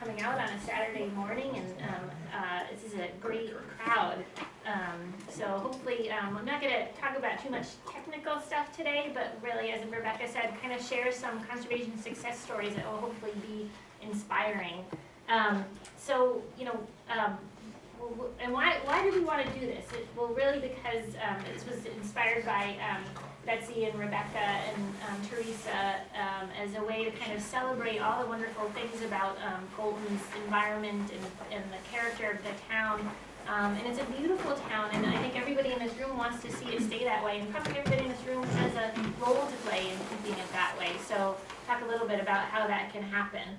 coming out on a Saturday morning, and this is a great crowd. So hopefully, I'm not going to talk about too much technical stuff today, but really, as Rebecca said, kind of share some conservation success stories that will hopefully be inspiring. And why did we want to do this? Well, really because this was inspired by Betsy and Rebecca and Teresa as a way to kind of celebrate all the wonderful things about Bolton's environment and the character of the town. And it's a beautiful town, and I think everybody in this room wants to see it stay that way, and probably everybody in this room has a role to play in keeping it that way. So talk a little bit about how that can happen.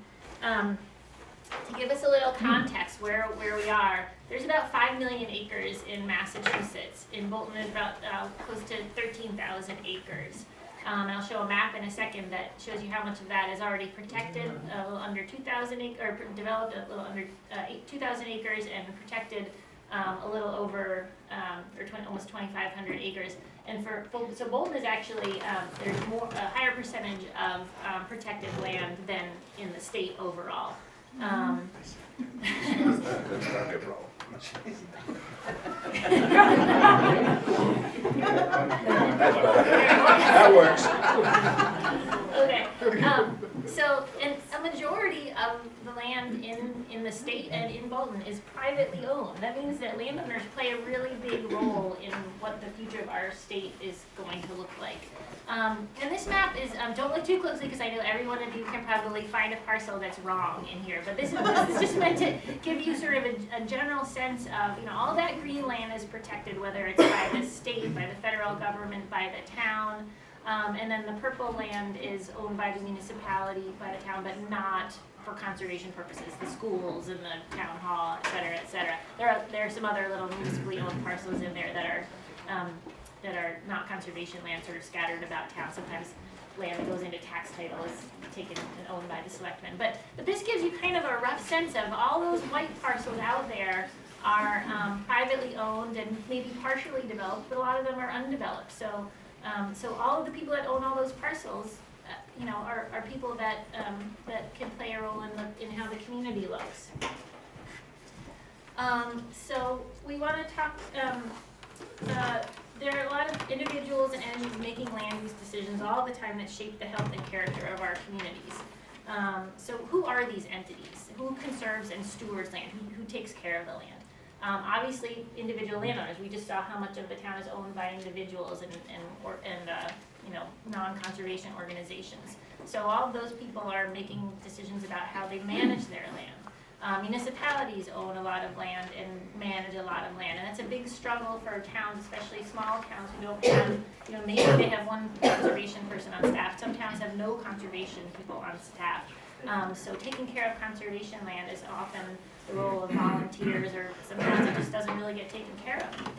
To give us a little context where we are, there's about 5 million acres in Massachusetts. In Bolton, there's about close to 13,000 acres. And I'll show a map in a second that shows you how much of that is already protected, a little under 2,000 acres, or developed a little under 2,000 acres, and protected a little over, almost 2,500 acres. And so Bolton is actually, there's a higher percentage of protected land than in the state overall. That works. Okay. So, and a majority of the land in the state and in Bolton is privately owned. That means that landowners play a really big role in what the future of our state is going to look like. And this map is, don't look too closely because I know every one of you can probably find a parcel that's wrong in here, but this is just meant to give you sort of a general sense of, all that green land is protected, whether it's by the state, by the federal government, by the town, and then the purple land is owned by the municipality, by the town, but not for conservation purposes, the schools and the town hall, et cetera, et cetera. There are some other little municipally owned parcels in there that are not conservation land, sort of scattered about town. Sometimes land that goes into tax title is taken and owned by the selectmen. But this gives you kind of a rough sense of all those white parcels out there are privately owned and maybe partially developed, but a lot of them are undeveloped. So all of the people that own all those parcels, are people that can play a role in how the community looks. So we want to talk. There are a lot of individuals and entities making land use decisions all the time that shape the health and character of our communities. So who are these entities? Who conserves and stewards land? Who takes care of the land? Obviously, individual landowners. We just saw how much of the town is owned by individuals and non-conservation organizations. So all of those people are making decisions about how they manage their land. Municipalities own a lot of land and manage a lot of land, and that's a big struggle for towns, especially small towns who don't have, maybe they have one conservation person on staff. Some towns have no conservation people on staff. So taking care of conservation land is often the role of volunteers, or sometimes it just doesn't really get taken care of.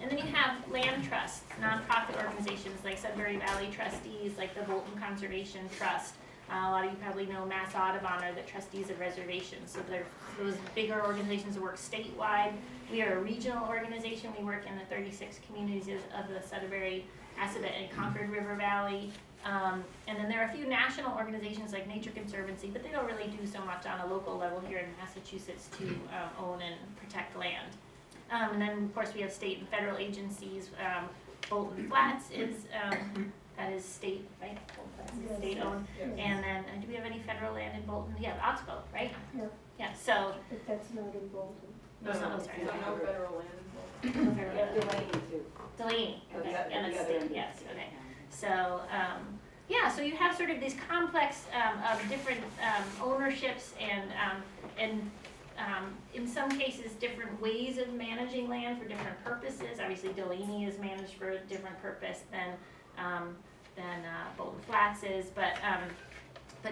And then you have land trusts, nonprofit organizations like Sudbury Valley Trustees, like the Bolton Conservation Trust. A lot of you probably know Mass Audubon are the trustees of reservations. So they're those bigger organizations that work statewide. We are a regional organization. We work in the 36 communities of the Sudbury, Assabet, and Concord River Valley. And then there are a few national organizations like Nature Conservancy, but they don't really do so much on a local level here in Massachusetts to own and protect land. And then, of course, we have state and federal agencies. Bolton Flats is that is state, right? Bolton Flats is state-owned. Yeah. And then, do we have any federal land in Bolton? Yeah, Oxbow, right? Yeah. Yeah. So. But that's not in Bolton. No, sorry. No federal land in Bolton. Delaney too. Delaney. Okay. That, and that's state. Yes. Okay. So. Yeah, so you have sort of these complex of different ownerships and in some cases different ways of managing land for different purposes. Obviously, Delaney is managed for a different purpose than Bolton Flats is, but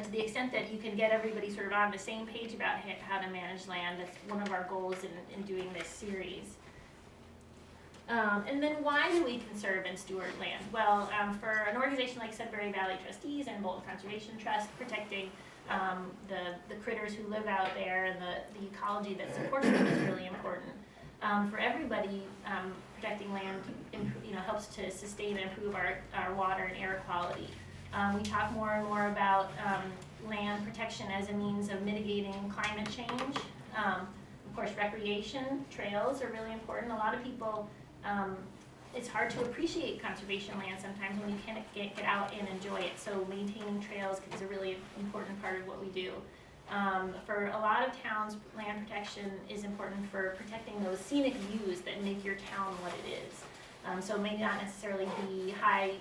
to the extent that you can get everybody sort of on the same page about how to manage land, that's one of our goals in doing this series. And then why do we conserve and steward land? Well, for an organization like Sudbury Valley Trustees and Bolton Conservation Trust, protecting the critters who live out there and the ecology that supports them is really important. For everybody, protecting land helps to sustain and improve our water and air quality. We talk more and more about land protection as a means of mitigating climate change. Of course, recreation, trails are really important. A lot of people, it's hard to appreciate conservation land sometimes when you can't get out and enjoy it. So maintaining trails is a really important part of what we do. For a lot of towns, land protection is important for protecting those scenic views that make your town what it is. So it may not necessarily be high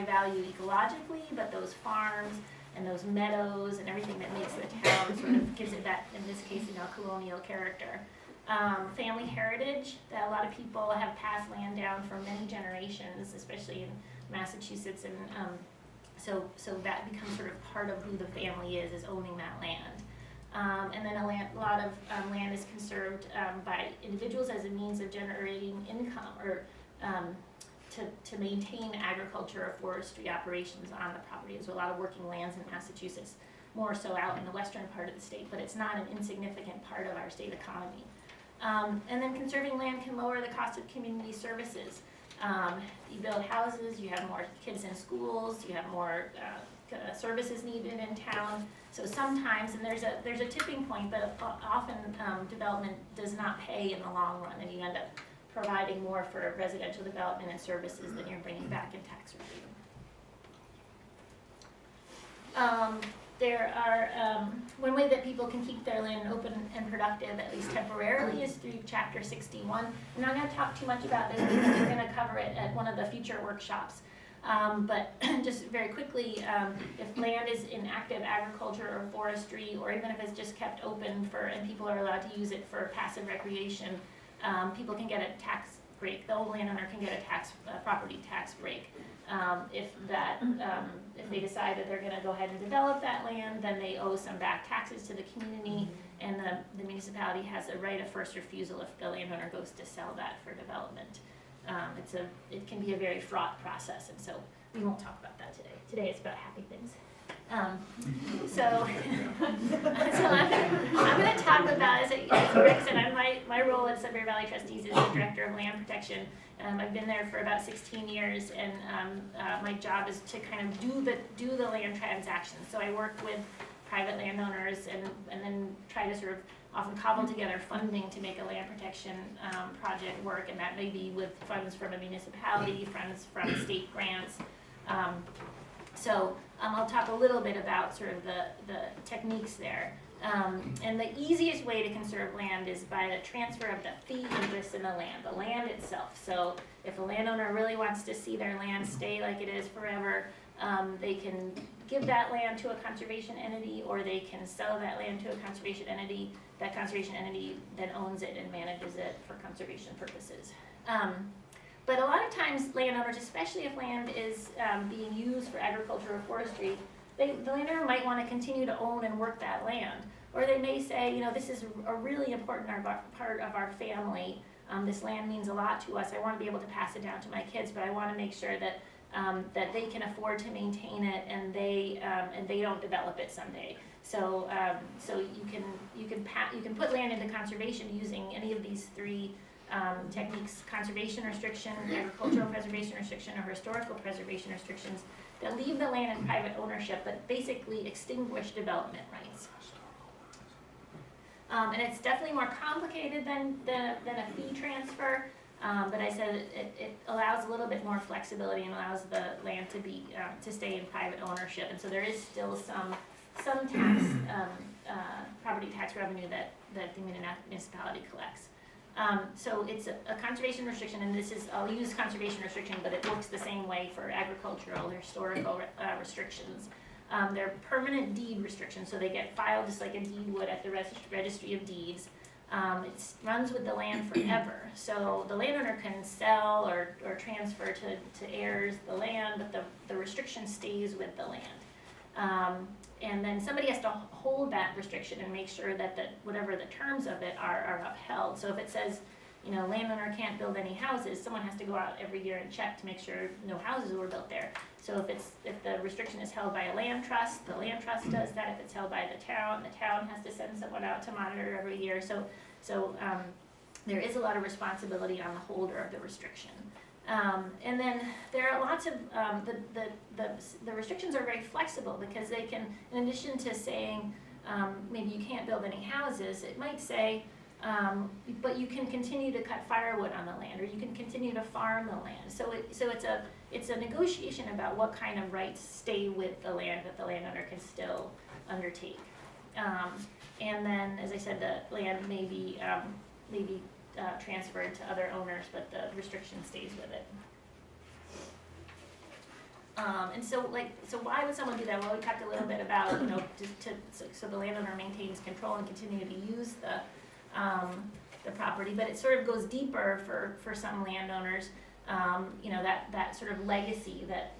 value ecologically, but those farms and those meadows and everything that makes the town sort of gives it that, in this case, colonial character. Family heritage, that a lot of people have passed land down for many generations, especially in Massachusetts, and so that becomes sort of part of who the family is owning that land. And then a lot of land is conserved by individuals as a means of generating income, or to maintain agriculture or forestry operations on the property. There's a lot of working lands in Massachusetts, more so out in the western part of the state, but it's not an insignificant part of our state economy. And then conserving land can lower the cost of community services. You build houses, you have more kids in schools, you have more services needed in town. So sometimes, and there's a tipping point, but often development does not pay in the long run, and you end up providing more for residential development and services than you're bringing back in tax revenue. There are, one way that people can keep their land open and productive, at least temporarily, is through Chapter 61. I'm not going to talk too much about this because we're going to cover it at one of the future workshops. But just very quickly, if land is in active agriculture or forestry, or even if it's just kept open for, and people are allowed to use it for passive recreation, people can get a tax break. The old landowner can get a property tax break. If they decide that they're going to go ahead and develop that land, then they owe some back taxes to the community, and the municipality has a right of first refusal if the landowner goes to sell that for development. It can be a very fraught process, and so we won't talk about that today. Today it's about happy things. So I'm going to talk about, as Rick said, my role at Sudbury Valley Trustees is the Director of Land Protection. I've been there for about 16 years, and my job is to kind of do the land transactions. So I work with private landowners and then try to sort of often cobble together funding to make a land protection project work, and that may be with funds from a municipality, funds from state grants. So I'll talk a little bit about sort of the techniques there. And the easiest way to conserve land is by the transfer of the fee interest in the land itself. So if a landowner really wants to see their land stay like it is forever, they can give that land to a conservation entity, or they can sell that land to a conservation entity. That conservation entity then owns it and manages it for conservation purposes. But a lot of times landowners, especially if land is being used for agriculture or forestry, the landowner might want to continue to own and work that land. Or they may say, this is a really important part of our family. This land means a lot to us. I want to be able to pass it down to my kids, but I want to make sure that that they can afford to maintain it, and they don't develop it someday. So you can put land into conservation using any of these three techniques: conservation restriction, agricultural preservation restriction, or historical preservation restrictions that leave the land in private ownership but basically extinguish development rights. And it's definitely more complicated than a fee transfer, but I said it allows a little bit more flexibility and allows the land to be to stay in private ownership, and so there is still some tax property tax revenue that the municipality collects. So it's a conservation restriction, and I'll use conservation restriction, but it works the same way for agricultural or historical restrictions. They're permanent deed restrictions, so they get filed just like a deed would at the registry of deeds. It runs with the land forever, so the landowner can sell or transfer to heirs the land, but the restriction stays with the land. And then somebody has to hold that restriction and make sure that whatever the terms of it are upheld. So if it says, landowner can't build any houses, someone has to go out every year and check to make sure no houses were built there. So if the restriction is held by a land trust, the land trust does that. If it's held by the town has to send someone out to monitor every year. So there is a lot of responsibility on the holder of the restriction. And then there are lots of, the restrictions are very flexible because they can, in addition to saying, maybe you can't build any houses, it might say, but you can continue to cut firewood on the land, or you can continue to farm the land. So it's a negotiation about what kind of rights stay with the land that the landowner can still undertake. And then, as I said, the land may be transferred to other owners, but the restriction stays with it. And so why would someone do that? Well, we talked a little bit about, so the landowner maintains control and continue to use the property, but it sort of goes deeper for some landowners. That sort of legacy that,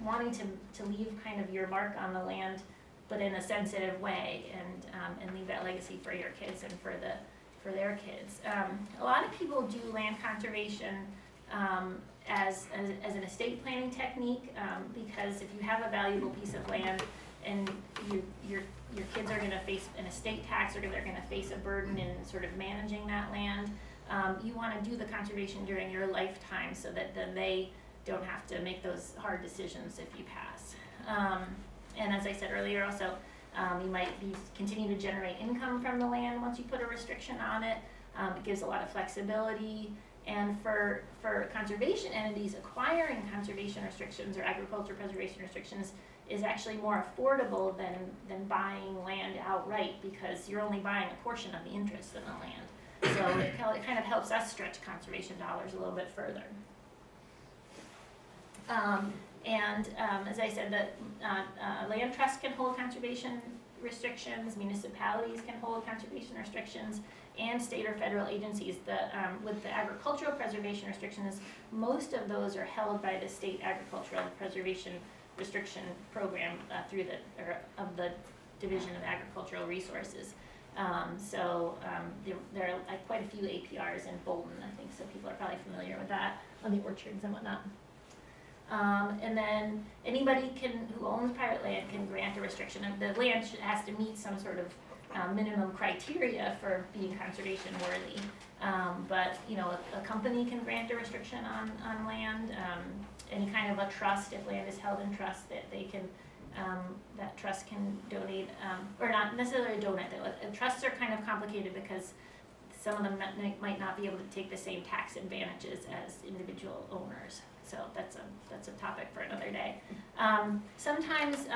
wanting to leave kind of your mark on the land, but in a sensitive way, and leave that legacy for your kids and for their kids. A lot of people do land conservation as an estate planning technique, because if you have a valuable piece of land and your kids are going to face an estate tax, or they're going to face a burden in sort of managing that land, you want to do the conservation during your lifetime so that then they don't have to make those hard decisions if you pass. And as I said earlier, also, you might continue to generate income from the land once you put a restriction on it. It gives a lot of flexibility. And for conservation entities, acquiring conservation restrictions or agriculture preservation restrictions is actually more affordable than buying land outright, because you're only buying a portion of the interest in the land. So it kind of helps us stretch conservation dollars a little bit further. As I said, the land trust can hold conservation restrictions, municipalities can hold conservation restrictions, and state or federal agencies. With the agricultural preservation restrictions, most of those are held by the state agricultural preservation restriction program through the Division of Agricultural Resources. There are quite a few APRs in Bolton, I think, so people are probably familiar with that, on the orchards and whatnot. And then anybody who owns private land can grant a restriction. And the land has to meet some sort of minimum criteria for being conservation worthy. But a company can grant a restriction on land. Any kind of a trust, if land is held in trust, that they can that trust can donate, or not necessarily donate. Trusts are kind of complicated because some of them might not be able to take the same tax advantages as individual owners. So that's a topic for another day. Sometimes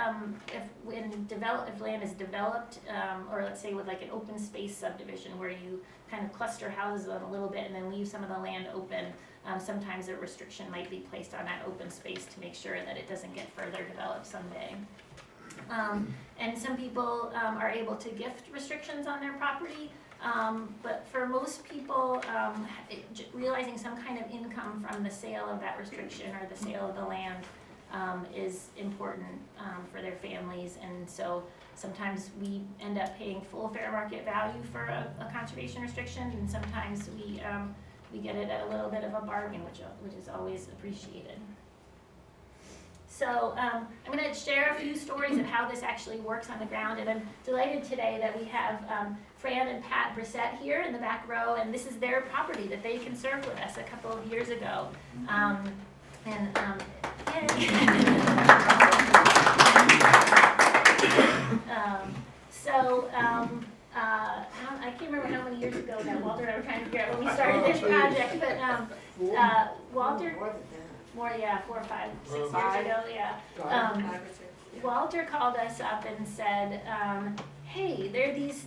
if land is developed, or let's say with like an open space subdivision where you kind of cluster houses on a little bit and then leave some of the land open, sometimes a restriction might be placed on that open space to make sure that it doesn't get further developed someday. And some people are able to gift restrictions on their property. But for most people, realizing some kind of income from the sale of that restriction or the sale of the land is important for their families, and so sometimes we end up paying full fair market value for a conservation restriction, and sometimes we get it at a little bit of a bargain, which is always appreciated. So I'm going to share a few stories of how this actually works on the ground, and I'm delighted today that we have Fran and Pat Brissette here in the back row, and this is their property that they conserved with us a couple of years ago. I can't remember how many years ago now, Walter and I were trying to figure out when we started this project, but Walter, 4 or 5, 6 years ago, yeah. Walter called us up and said, hey, there are these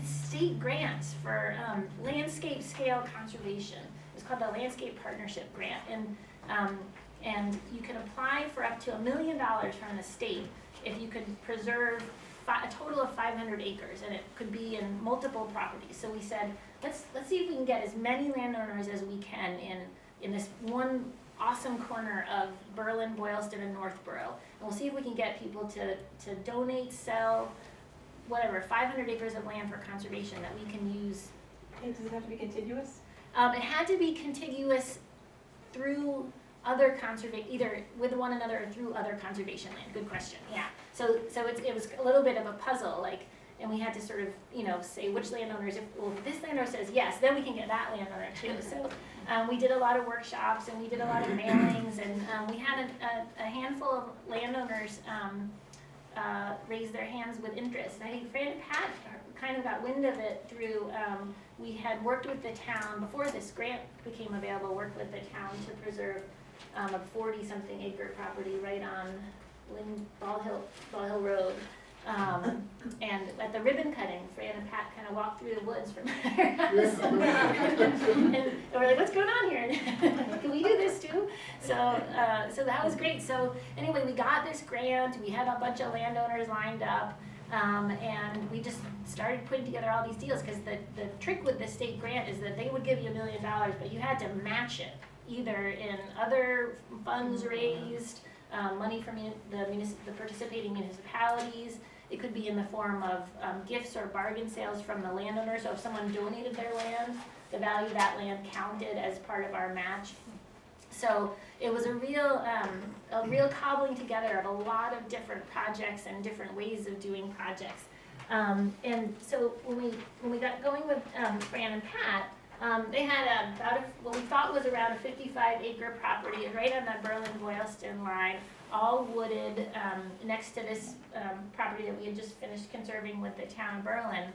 state grants for landscape scale conservation. It's called the Landscape Partnership Grant, and you can apply for up to $1 million from the state if you could preserve a total of 500 acres, and it could be in multiple properties. So we said, let's see if we can get as many landowners as we can in this one awesome corner of Berlin, Boylston, and Northborough. And we'll see if we can get people to donate, sell, whatever, 500 acres of land for conservation that we can use. And does it have to be contiguous? It had to be contiguous through other either with one another or through other conservation land. Good question. Yeah. So it was a little bit of a puzzle. Like, and we had to sort of, say which landowners, if this landowner says yes, then we can get that landowner too. So we did a lot of workshops, and we did a lot of mailings, and we had a handful of landowners raise their hands with interest. And I think Fran and Pat kind of got wind of it through, we had worked with the town, before this grant became available, worked with the town to preserve a 40-something acre property right on Ball Hill Road. And at the ribbon cutting, Fran and Pat kind of walked through the woods from their house. And we're like, what's going on here? Can we do this too? So that was great. So anyway, we got this grant. We had a bunch of landowners lined up. And we just started putting together all these deals, because the trick with the state grant is that they would give you $1 million, but you had to match it either in other funds raised, money from the participating municipalities. It could be in the form of gifts or bargain sales from the landowner. So if someone donated their land, the value of that land counted as part of our match. So it was a real cobbling together of a lot of different projects and different ways of doing projects. And so when we got going with Fran and Pat, they had about what we thought was around a 55-acre property right on the Berlin-Boylston line, all wooded, next to this property that we had just finished conserving with the town of Berlin.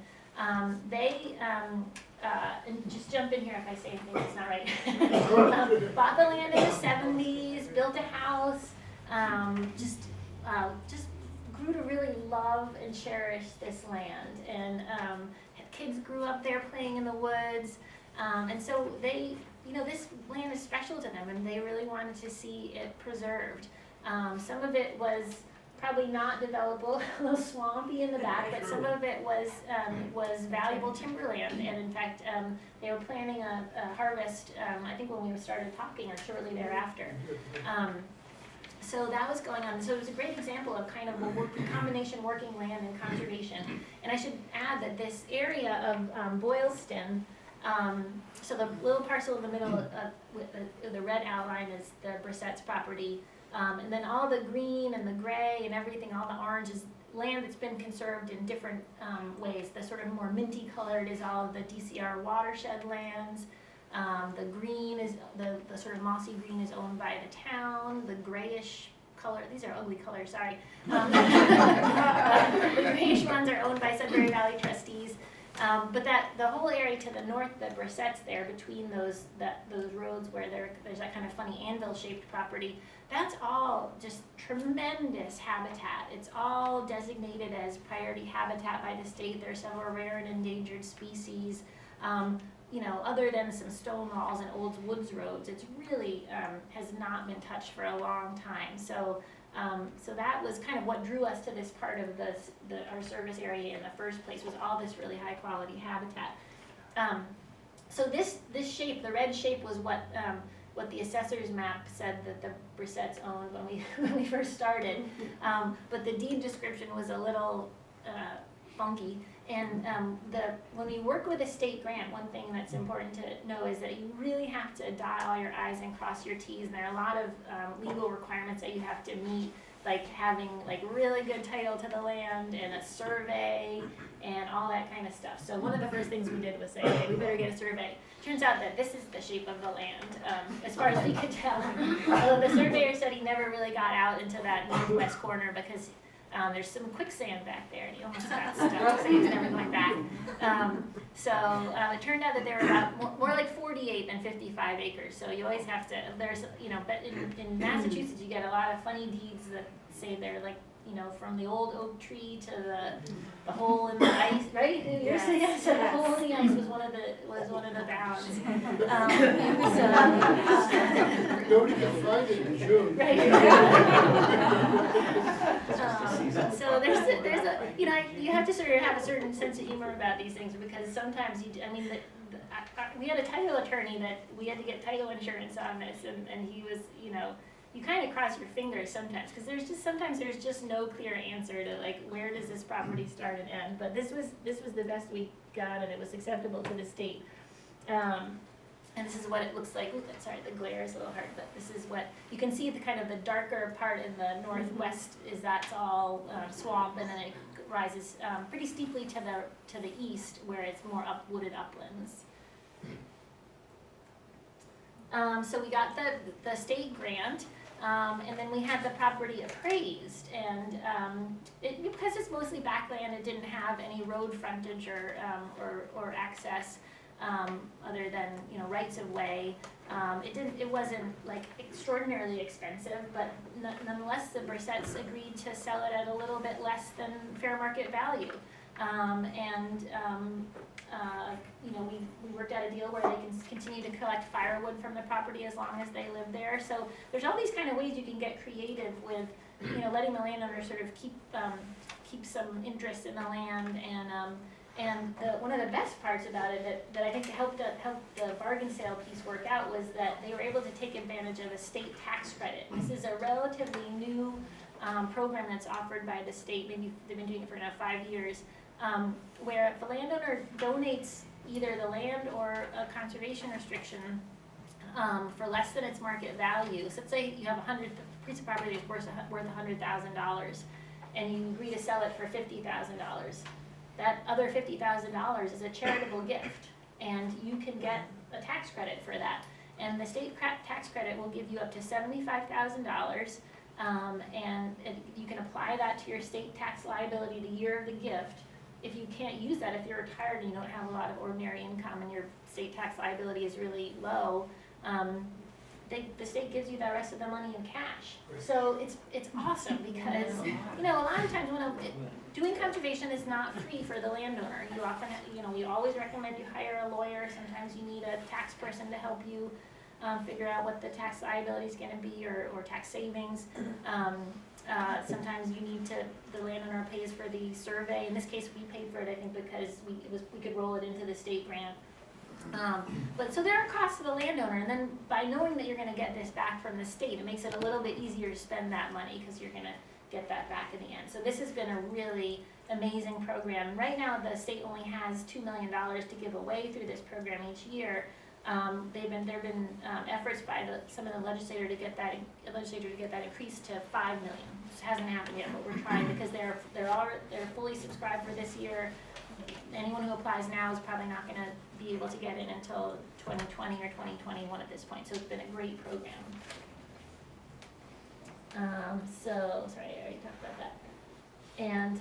They, and just jump in here if I say anything that's not right, bought the land in the 70s, built a house, just grew to really love and cherish this land. And kids grew up there playing in the woods. And so they, this land is special to them, and they really wanted to see it preserved. Some of it was probably not developable, a little swampy in the back, but some of it was valuable timberland. And in fact, they were planning a harvest, I think when we started talking, or shortly thereafter. So that was going on. So it was a great example of kind of a combination working land and conservation. And I should add that this area of Boylston, so the little parcel in the middle with the red outline is the Brissette's property. And then all the green and the gray and everything, all the orange is land that's been conserved in different ways. The sort of more minty colored is all of the DCR watershed lands. The green is, the sort of mossy green is owned by the town. The grayish color, these are ugly colors, sorry. The grayish ones are owned by Sudbury Valley trustees. But the whole area to the north, the Brissette's there, between those roads where there's that kind of funny anvil-shaped property, that's all just tremendous habitat. It's all designated as priority habitat by the state. There are several rare and endangered species. Other than some stone walls and old woods roads, it's really has not been touched for a long time. So that was kind of what drew us to this part of our service area in the first place, was all this really high quality habitat. So this shape, the red shape, was what the assessor's map said that the Brissettes owned when we first started. But the deed description was a little funky. And when we work with a state grant, one thing that's important to know is that you really have to dot all your I's and cross your T's. And there are a lot of legal requirements that you have to meet, like having really good title to the land and a survey and all that kind of stuff. So one of the first things we did was say, okay, we better get a survey. Turns out that this is the shape of the land, as far as we could tell. Although the surveyor said he never really got out into that northwest corner because there's some quicksand back there, and he almost got stuck, so he was never going back. So it turned out that there were about more like 48 than 55 acres. So you always have to, but in Massachusetts you get a lot of funny deeds that say they're from the old oak tree to the hole in the ice, right? Yes. So the hole in the ice was one of the bounds. Nobody can find it in June. Right. So there's a you have to sort of have a certain sense of humor about these things, because sometimes we had a title attorney that we had to get title insurance on this, and he was you kind of cross your fingers sometimes, because sometimes there's just no clear answer to where does this property start and end. But this was the best we got, and it was acceptable to the state. And this is what it looks like. Ooh, sorry, the glare is a little hard, but this is what you can see. The kind of the darker part in the northwest is that's all swamp, and then it rises pretty steeply to the east, where it's more wooded uplands. So we got the state grant, and then we had the property appraised, and because it's mostly backland, it didn't have any road frontage or access other than rights of way. It wasn't like extraordinarily expensive, but nonetheless the Brissettes agreed to sell it at a little bit less than fair market value. We worked out a deal where they can continue to collect firewood from the property as long as they live there. So there's all these kind of ways you can get creative with, letting the landowner sort of keep some interest in the land. And one of the best parts about it that I think helped the bargain sale piece work out was that they were able to take advantage of a state tax credit. This is a relatively new program that's offered by the state. Maybe they've been doing it for now 5 years. Where if the landowner donates either the land or a conservation restriction for less than its market value. So let's say you have a piece of property that's worth $100,000, and you agree to sell it for $50,000. That other $50,000 is a charitable gift, and you can get a tax credit for that. And the state tax credit will give you up to $75,000, and you can apply that to your state tax liability the year of the gift. If you can't use that, if you're retired and you don't have a lot of ordinary income and your state tax liability is really low, the state gives you the rest of the money in cash. So it's awesome because a lot of times doing conservation is not free for the landowner. You often we always recommend you hire a lawyer. Sometimes you need a tax person to help you figure out what the tax liability is going to be or tax savings. Sometimes you need the landowner pays for the survey. In this case, we paid for it, I think, because we could roll it into the state grant. But so there are costs to the landowner, and then by knowing that you're going to get this back from the state, it makes it a little bit easier to spend that money because you're going to get that back in the end. So this has been a really amazing program. Right now, the state only has $2 million to give away through this program each year. There have been efforts by some of the legislature to get that increased to $5 million. This hasn't happened yet, but we're trying because they're fully subscribed for this year. Anyone who applies now is probably not going to be able to get in until 2020 or 2021 at this point. So it's been a great program. So sorry, I already talked about that. And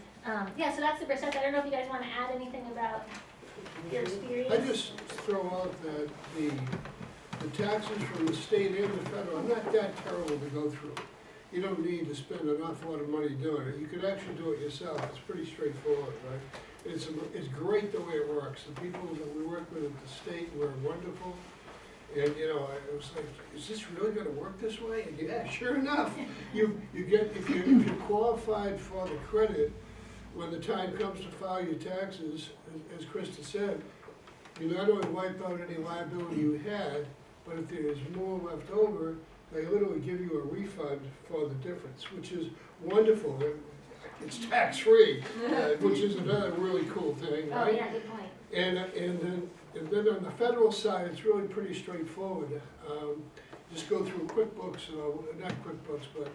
so that's the Brissette. I don't know if you guys want to add anything about your experience. I just throw out that the taxes from the state and the federal are not that terrible to go through. You don't need to spend an awful lot of money doing it. You could actually do it yourself. It's pretty straightforward, right? It's great the way it works. The people that we work with at the state were wonderful. And I was like, is this really going to work this way? And yeah, sure enough, you get if you're qualified for the credit, when the time comes to file your taxes, as Krista said, you not only wipe out any liability you had, but if there's more left over, they literally give you a refund for the difference, which is wonderful. It's tax-free, which is another really cool thing, right? Oh yeah, good point. And then on the federal side, it's really pretty straightforward. Just go through QuickBooks, not QuickBooks, but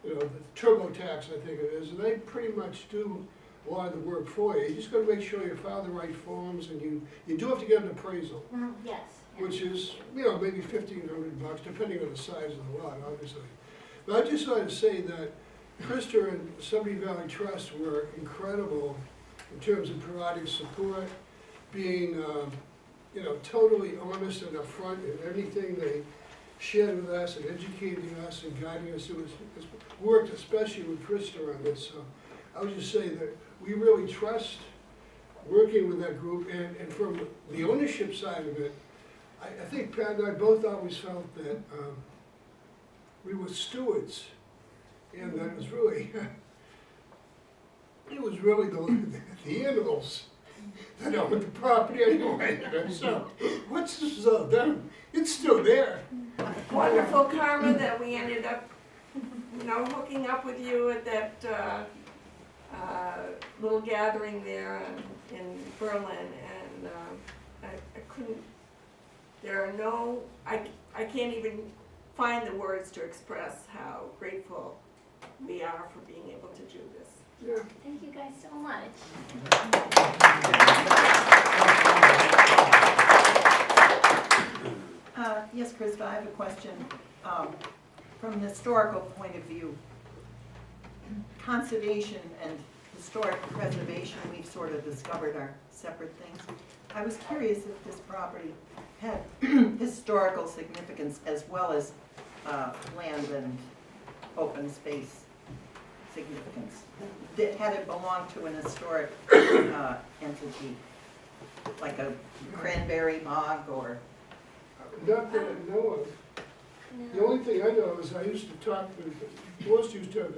the TurboTax, I think it is, and they pretty much do a lot of the work for you. You just got to make sure you file the right forms, and you do have to get an appraisal. Yes. Which is maybe $1,500, depending on the size of the lot, obviously. But I just wanted to say that Krista and Sunny Valley Trust were incredible in terms of providing support, being totally honest and upfront in everything they shared with us and educating us and guiding us. It worked especially with Krista on this. So I would just say that we really trust working with that group, and from the ownership side of it, I think Pat and I both always felt that we were stewards, and that was really, it was really the animals that owned the property anyway. So what's this of them? It's still there. Wonderful karma that we ended up, hooking up with you at that little gathering there in Berlin, and I couldn't. There are I can't even find the words to express how grateful we are for being able to do this. Yeah. Thank you guys so much. Yes, Krista, I have a question. From the historical point of view, conservation and historic preservation, we've sort of discovered are separate things. I was curious if this property had historical significance as well as land and open space significance. Had it belonged to an historic entity, like a cranberry bog or? Not that I know of. The only thing I know is I used to talk with, Boylston used to have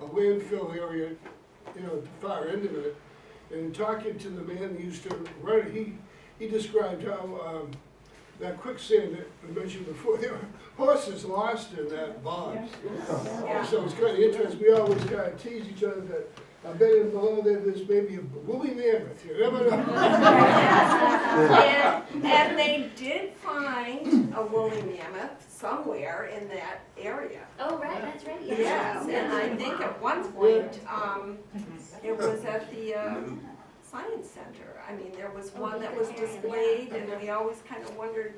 a landfill area, you know, at the far end of it. And talking to the man who used to run it, he described how that quicksand that we mentioned before, there were horses lost in that bog. Yeah. So it's kind of interesting, we always kind of tease each other that I bet in below there there's maybe a woolly mammoth, you never know. And they did find a woolly mammoth somewhere in that area. Oh, right, that's right. Yes, and I think at one point, it was at the Science Center. I mean, there was one that was displayed, and we always kind of wondered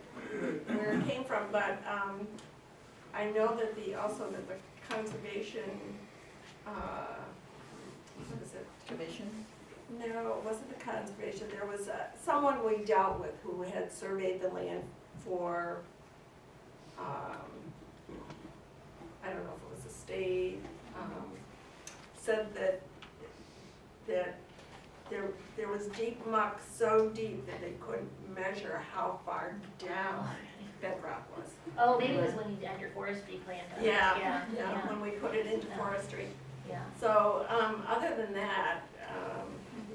where it came from, but I know that also that the conservation, what is it? Commission? No, it wasn't the conservation, there was someone we dealt with who had surveyed the land for, I don't know if it was a state, said that there was deep muck, so deep that they couldn't measure how far down bedrock was. Oh, maybe it was when you had your forestry plan done. Yeah, when we put it into forestry. Yeah. So, other than that,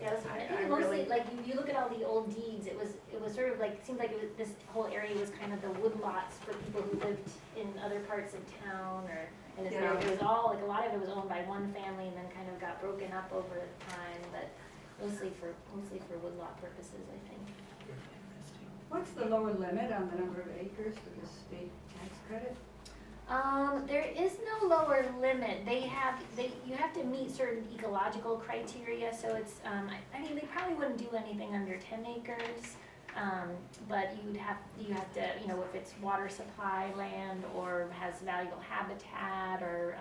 Yeah, I I think mostly, really- like, you look at all the old deeds, it was sort of like, it seemed like this whole area was kind of the woodlots for people who lived in other parts of town, and it was all, like, a lot of it was owned by one family and then kind of got broken up over time, but mostly for woodlot purposes, I think. What's the lower limit on the number of acres for the state tax credit? There is no lower limit. You have to meet certain ecological criteria, so it's, I mean, they probably wouldn't do anything under 10 acres, but you have to, you know, if it's water supply land or has valuable habitat or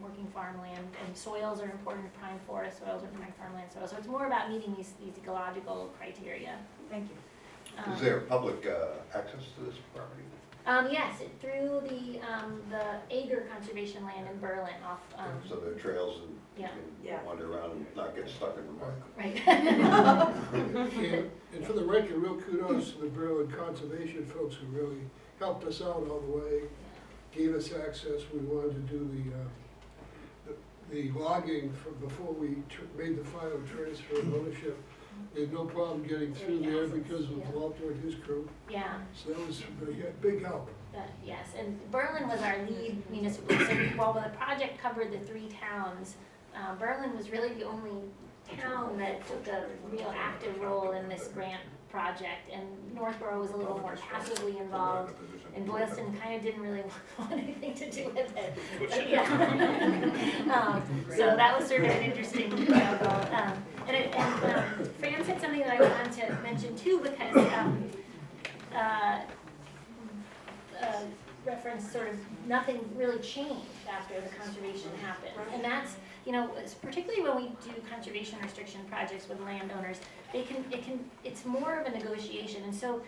working farmland, and soils are important, prime forest soils or prime farmland soils, so it's more about meeting these ecological criteria. Thank you. Is there public access to this property? Yes, through the Ager conservation land in Berlin off, So there are trails and you Yeah. can wander around and not get stuck in the mud? right. And for the record, real kudos to the Berlin Conservation folks who really helped us out all the way, gave us access. We wanted to do the logging before we made the final transfer of ownership. They had no problem getting through there because of Walter and his crew. Yeah. So that was a big help. Yes, and Berlin was our lead municipal, so while the project covered the 3 towns, Berlin was really the only town that took a real active role in this grant project, and Northborough was a little more passively involved, and Boylston kind of didn't really want anything to do with it. But, yeah. So that was sort of an interesting struggle. Fran said something that I wanted to mention too, because reference sort of nothing really changed after the conservation happened. And that's, you know, particularly when we do conservation restriction projects with landowners, it's more of a negotiation. And so,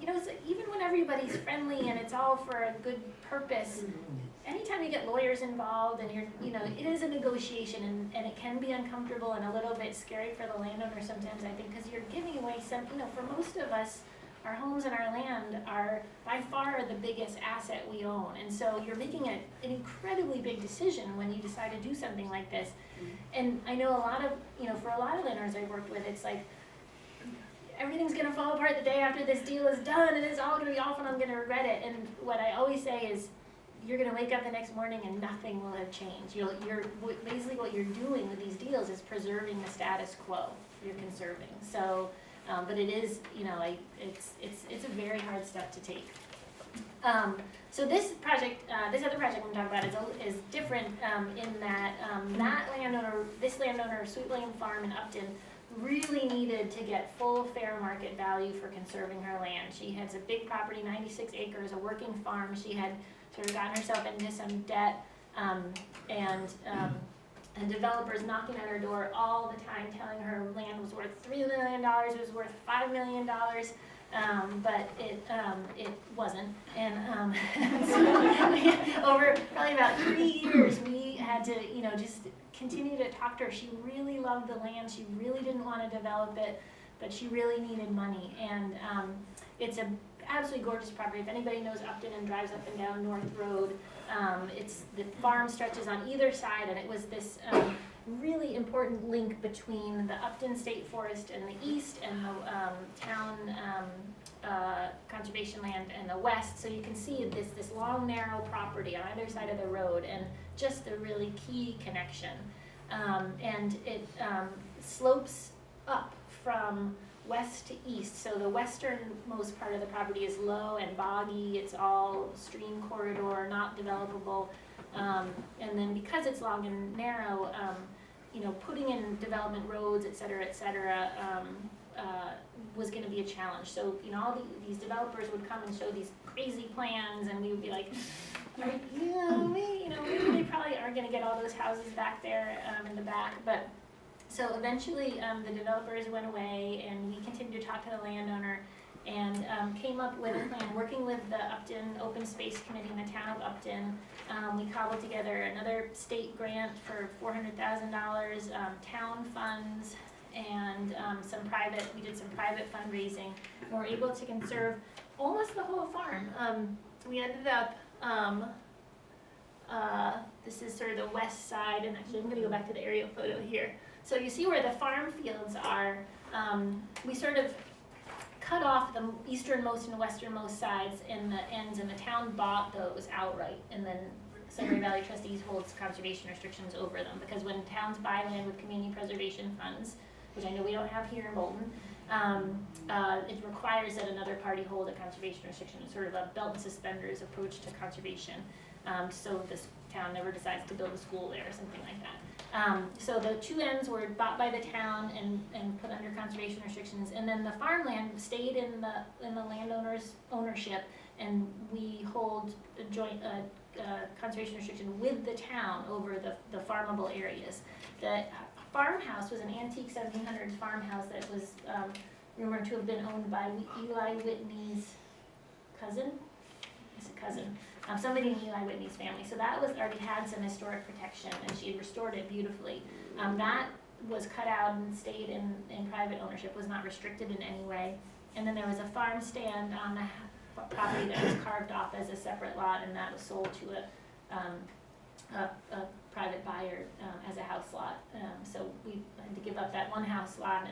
you know, even when everybody's friendly and it's all for a good purpose, anytime you get lawyers involved and it is a negotiation, and it can be uncomfortable and a little bit scary for the landowner sometimes, I think, because you're giving away some, for most of us, our homes and our land are by far the biggest asset we own. And so you're making an incredibly big decision when you decide to do something like this. And I know for a lot of landowners I've worked with, it's like, everything's gonna fall apart the day after this deal is done, and it's all gonna be awful, and I'm gonna regret it. And what I always say is, you're gonna wake up the next morning and nothing will have changed. Basically what you're doing with these deals is preserving the status quo. You're conserving. So, but it is, it's a very hard step to take. So this project, this other project I'm talking about is different in that this landowner, Sweetwilliam Farm in Upton, really needed to get full fair market value for conserving her land. She has a big property, 96 acres, a working farm. She had sort of gotten herself into some debt, and developers knocking on her door all the time, telling her land was worth $3 million, it was worth $5 million. But it wasn't, and so over probably about 3 years, we had to, just continue to talk to her. She really loved the land. She really didn't want to develop it, but she really needed money. And it's a absolutely gorgeous property. If anybody knows Upton and drives up and down North Road, the farm stretches on either side, and it was this really important link between the Upton State Forest in the east and the town conservation land in the west. So you can see this long narrow property on either side of the road, and just a really key connection. And it slopes up from west to east. So the westernmost part of the property is low and boggy. It's all stream corridor, not developable. And then because it's long and narrow, putting in development roads, et cetera, was going to be a challenge. So, all these developers would come and show these crazy plans, and we would be like, maybe they probably aren't going to get all those houses back there in the back. But so eventually, the developers went away, and we continued to talk to the landowner, and came up with a plan, working with the Upton Open Space Committee in the town of Upton. We cobbled together another state grant for $400,000, town funds, and we did some private fundraising. We were able to conserve almost the whole farm. We ended up, this is sort of the west side, and actually I'm going to go back to the aerial photo here. So you see where the farm fields are. We sort of cut off the easternmost and westernmost sides and the ends, and the town bought those outright, and then Sudbury Valley Trustees holds conservation restrictions over them, because when towns buy land with community preservation funds, which I know we don't have here in Bolton, it requires that another party hold a conservation restriction. It's sort of a belt and suspenders approach to conservation, so this town never decides to build a school there or something like that. So the two ends were bought by the town and put under conservation restrictions, and then the farmland stayed in the landowner's ownership, and we hold a joint conservation restriction with the town over the farmable areas. The farmhouse was an antique 1700s farmhouse that was rumored to have been owned by Eli Whitney's cousin. It's a cousin. Somebody in Eli Whitney's family. So that already had some historic protection, and she had restored it beautifully. That was cut out and stayed in private ownership, was not restricted in any way. And then there was a farm stand on the property that was carved off as a separate lot, and that was sold to a private buyer as a house lot. So we had to give up that one house lot,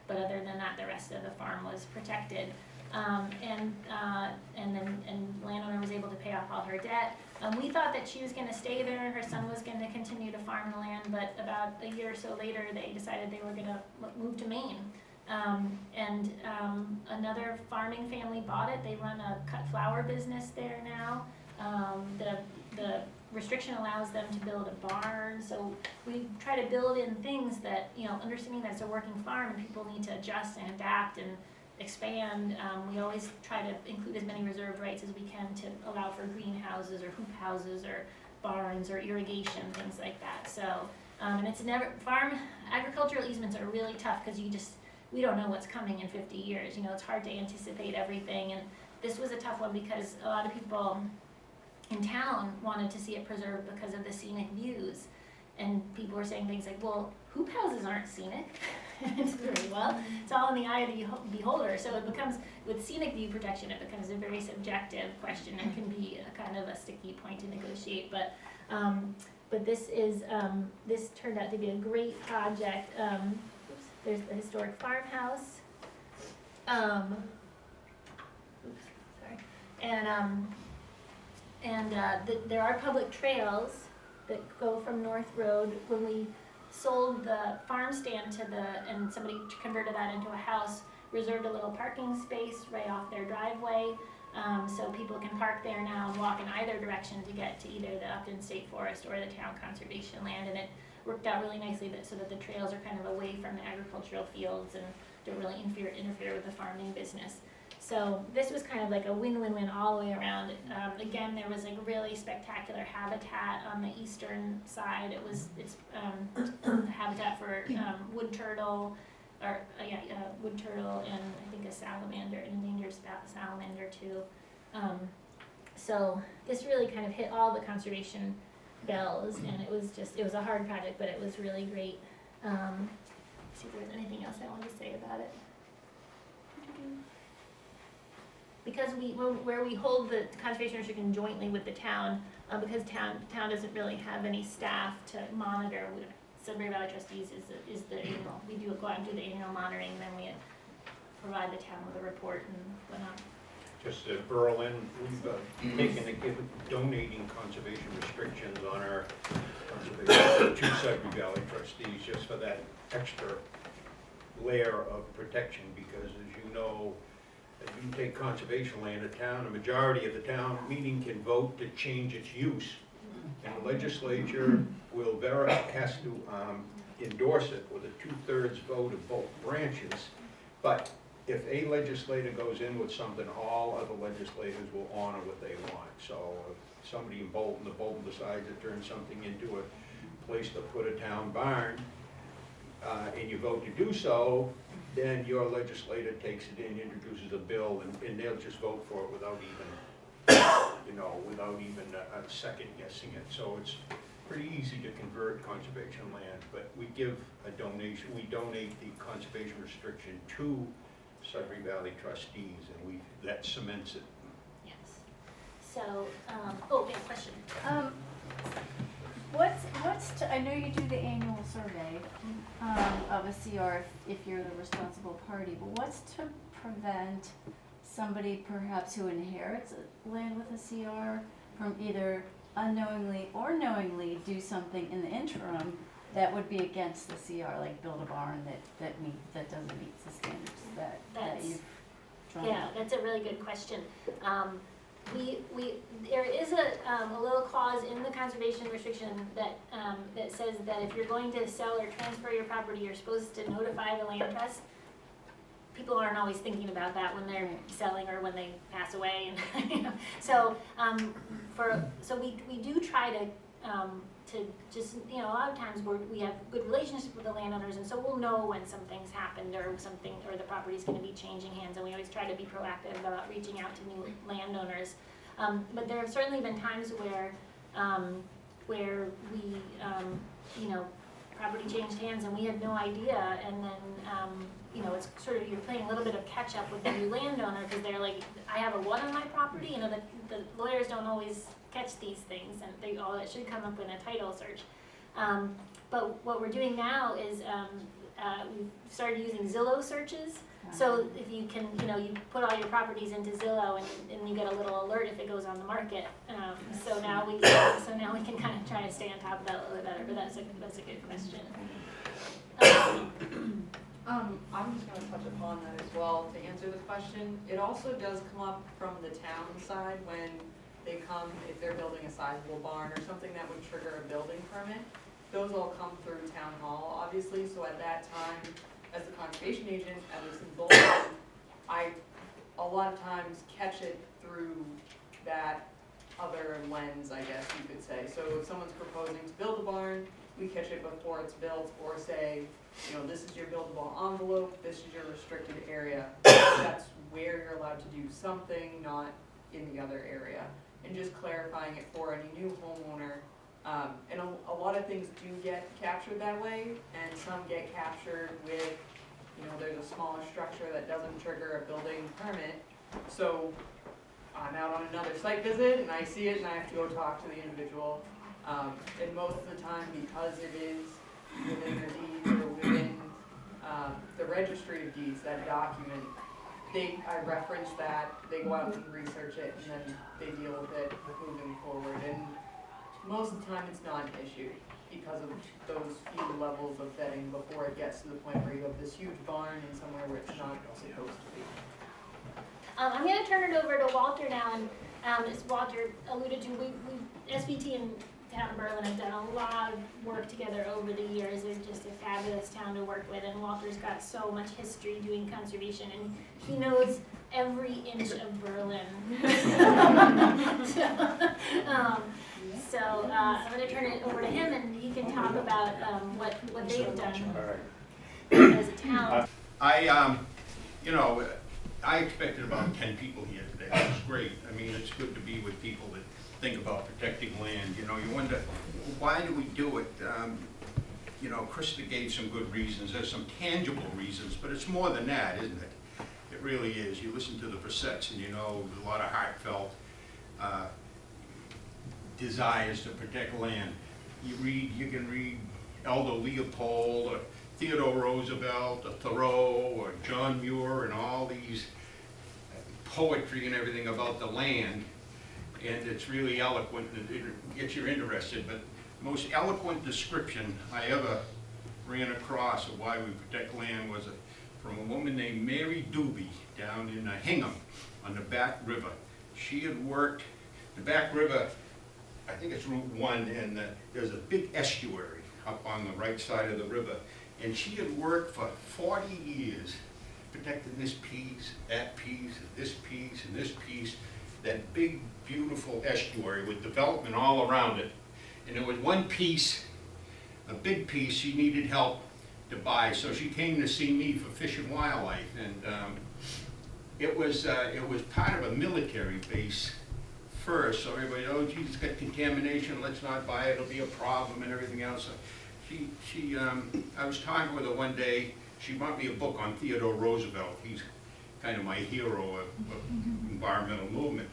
but other than that, the rest of the farm was protected. And the landowner was able to pay off all her debt. We thought that she was going to stay there and her son was going to continue to farm the land, but about a year or so later, they decided they were going to move to Maine. Another farming family bought it. They run a cut flower business there now. The restriction allows them to build a barn, so we try to build in things that, understanding that it's a working farm and people need to adjust and adapt and expand. We always try to include as many reserve rights as we can to allow for greenhouses or hoop houses or barns or irrigation, things like that. So, and it's agricultural easements are really tough because we don't know what's coming in 50 years. It's hard to anticipate everything, and this was a tough one because a lot of people in town wanted to see it preserved because of the scenic views, and people were saying things like, well, hoop houses aren't scenic. Well, it's all in the eye of the beholder. So it becomes, with scenic view protection, it becomes a very subjective question and can be a kind of a sticky point to negotiate. But this turned out to be a great project. There's the historic farmhouse. There are public trails that go from North Road. When we sold the farm stand and somebody converted that into a house, reserved a little parking space right off their driveway. So people can park there now and walk in either direction to get to either the Upton State Forest or the town conservation land, and it worked out really nicely so that the trails are kind of away from the agricultural fields and don't really interfere with the farming business. So this was kind of like a win-win-win all the way around. Again, there was like really spectacular habitat on the eastern side. It's habitat for wood turtle, wood turtle, and I think a salamander, an endangered salamander too. So this really kind of hit all the conservation bells, and it was a hard project, but it was really great. See if there's anything else I wanted to say about it. Because where we hold the conservation restriction jointly with the town, because town doesn't really have any staff to monitor. Sudbury Valley Trustees is the annual. We do go out and do the annual monitoring, and then we provide the town with a report and whatnot. Just Berlin, we've taken donating conservation restrictions on our conservation to Sudbury Valley Trustees just for that extra layer of protection, because as you know, if you take conservation land, a majority of the town meeting can vote to change its use. And the legislature has to endorse it with a 2/3 vote of both branches. But if a legislator goes in with something, all other legislators will honor what they want. So if somebody in Bolton, decides to turn something into a place to put a town barn, and you vote to do so, then your legislator takes it in, introduces a bill, and they'll just vote for it without even a second guessing it. So it's pretty easy to convert conservation land, but we give a donation. We donate the conservation restriction to Sudbury Valley Trustees, and that cements it. Yes. So, yeah, question. I know you do the annual survey of a CR if you're the responsible party, but what's to prevent somebody perhaps who inherits land with a CR from either unknowingly or knowingly do something in the interim that would be against the CR, like build a barn that doesn't meet the standards that you've drawn? Yeah, that's a really good question. There is a little clause in the conservation restriction that says that if you're going to sell or transfer your property, you're supposed to notify the land trust. People aren't always thinking about that when they're selling or when they pass away, and so we do try to just, a lot of times we have good relationships with the landowners, and so we'll know when something's happened or the property's going to be changing hands, and we always try to be proactive about reaching out to new landowners. But there have certainly been times where we, property changed hands and we had no idea, and then, it's sort of, you're playing a little bit of catch up with the new landowner, because they're like, I have a what on my property? The lawyers don't always catch these things, and that should come up in a title search. But what we're doing now is we've started using Zillow searches. So if you can, you put all your properties into Zillow, and you get a little alert if it goes on the market. So now we can kind of try to stay on top of that a little bit better. But that's a good question. I'm just going to touch upon that as well to answer the question. It also does come up from the town side when they come, if they're building a sizable barn or something that would trigger a building permit. Those all come through town hall, obviously, so at that time, as the conservation agent, at least in Boylston, I a lot of times catch it through that other lens, I guess you could say. So if someone's proposing to build a barn, we catch it before it's built, or say, this is your buildable envelope, this is your restricted area. That's where you're allowed to do something, not in the other area. And just clarifying it for any new homeowner. And a lot of things do get captured that way, and some get captured with, there's a smaller structure that doesn't trigger a building permit. So I'm out on another site visit and I see it and I have to go talk to the individual. And most of the time, because it is within the deeds or within the registry of deeds, that document, I reference that, they go out and research it, and then they deal with it moving forward. And most of the time, it's not an issue because of those few levels of vetting before it gets to the point where you have this huge barn in somewhere where it's not supposed to be. I'm gonna turn it over to Walter now, and as Walter alluded to, we SBT and Town of Berlin have done a lot of work together over the years. They're just a fabulous town to work with, and Walter's got so much history doing conservation, and he knows every inch of Berlin. So I'm going to turn it over to him, and he can talk about what they've done as a town. You know, I expected about 10 people here today. It's great. I mean, it's good to be with people that think about protecting land. You know, you wonder, why do we do it? You know, Krista gave some good reasons. There's some tangible reasons, but it's more than that, isn't it? It really is. You listen to the Brissettes and you know a lot of heartfelt desires to protect land. You can read Aldo Leopold, or Theodore Roosevelt, or Thoreau, or John Muir, and all these poetry and everything about the land, and it's really eloquent and it gets you interested. But the most eloquent description I ever ran across of why we protect land was from a woman named Mary Doobie down in Hingham on the Back River. She had worked the Back River, I think it's Route 1, and there's a big estuary up on the right side of the river. And she had worked for 40 years protecting this piece, that piece, this piece, and this piece, that big, beautiful estuary with development all around it. And there was one piece, a big piece, she needed help to buy. So she came to see me for Fish and Wildlife. And it was part of a military base first, so everybody, oh geez, it's got contamination, let's not buy it, it'll be a problem and everything else. I was talking with her one day, she brought me a book on Theodore Roosevelt. He's kind of my hero of environmental movement.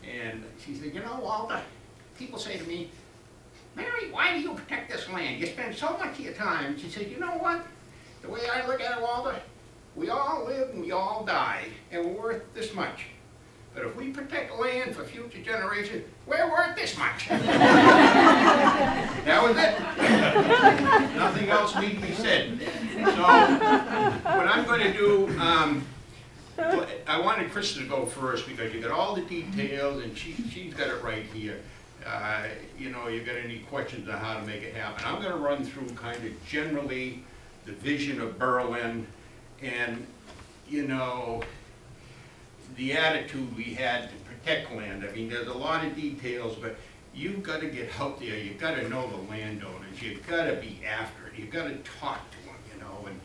And she said, you know, Walter, people say to me, Mary, why do you protect this land? You spend so much of your time. She said, you know what? The way I look at it, Walter, we all live and we all die, and we're worth this much. But if we protect land for future generations, we're worth this much. That was it. Nothing else need to be said. So what I'm going to do, I wanted Krista to go first because you got all the details and she's got it right here. You know, you got any questions on how to make it happen. I'm going to run through kind of generally the vision of Berlin and, you know, the attitude we had to protect land. I mean, there's a lot of details, but you've got to get out there. You've got to know the landowners. You've got to be after it. You've got to talk to them, you know, and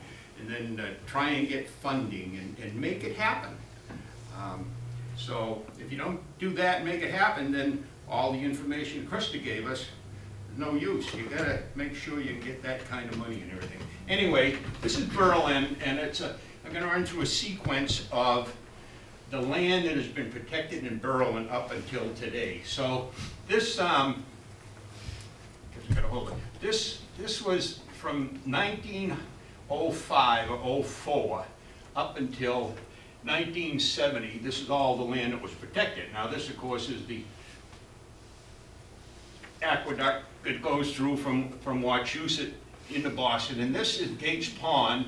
then try and get funding and make it happen. So if you don't do that and make it happen, then all the information Krista gave us is no use. You've got to make sure you get that kind of money and everything. Anyway, this is Berlin, and I'm going to run through a sequence of the land that has been protected in Berlin up until today. So this, this was from 1905 or 04 up until 1970. This is all the land that was protected. Now this, of course, is the aqueduct that goes through from Wachusett into Boston, and this is Gates Pond,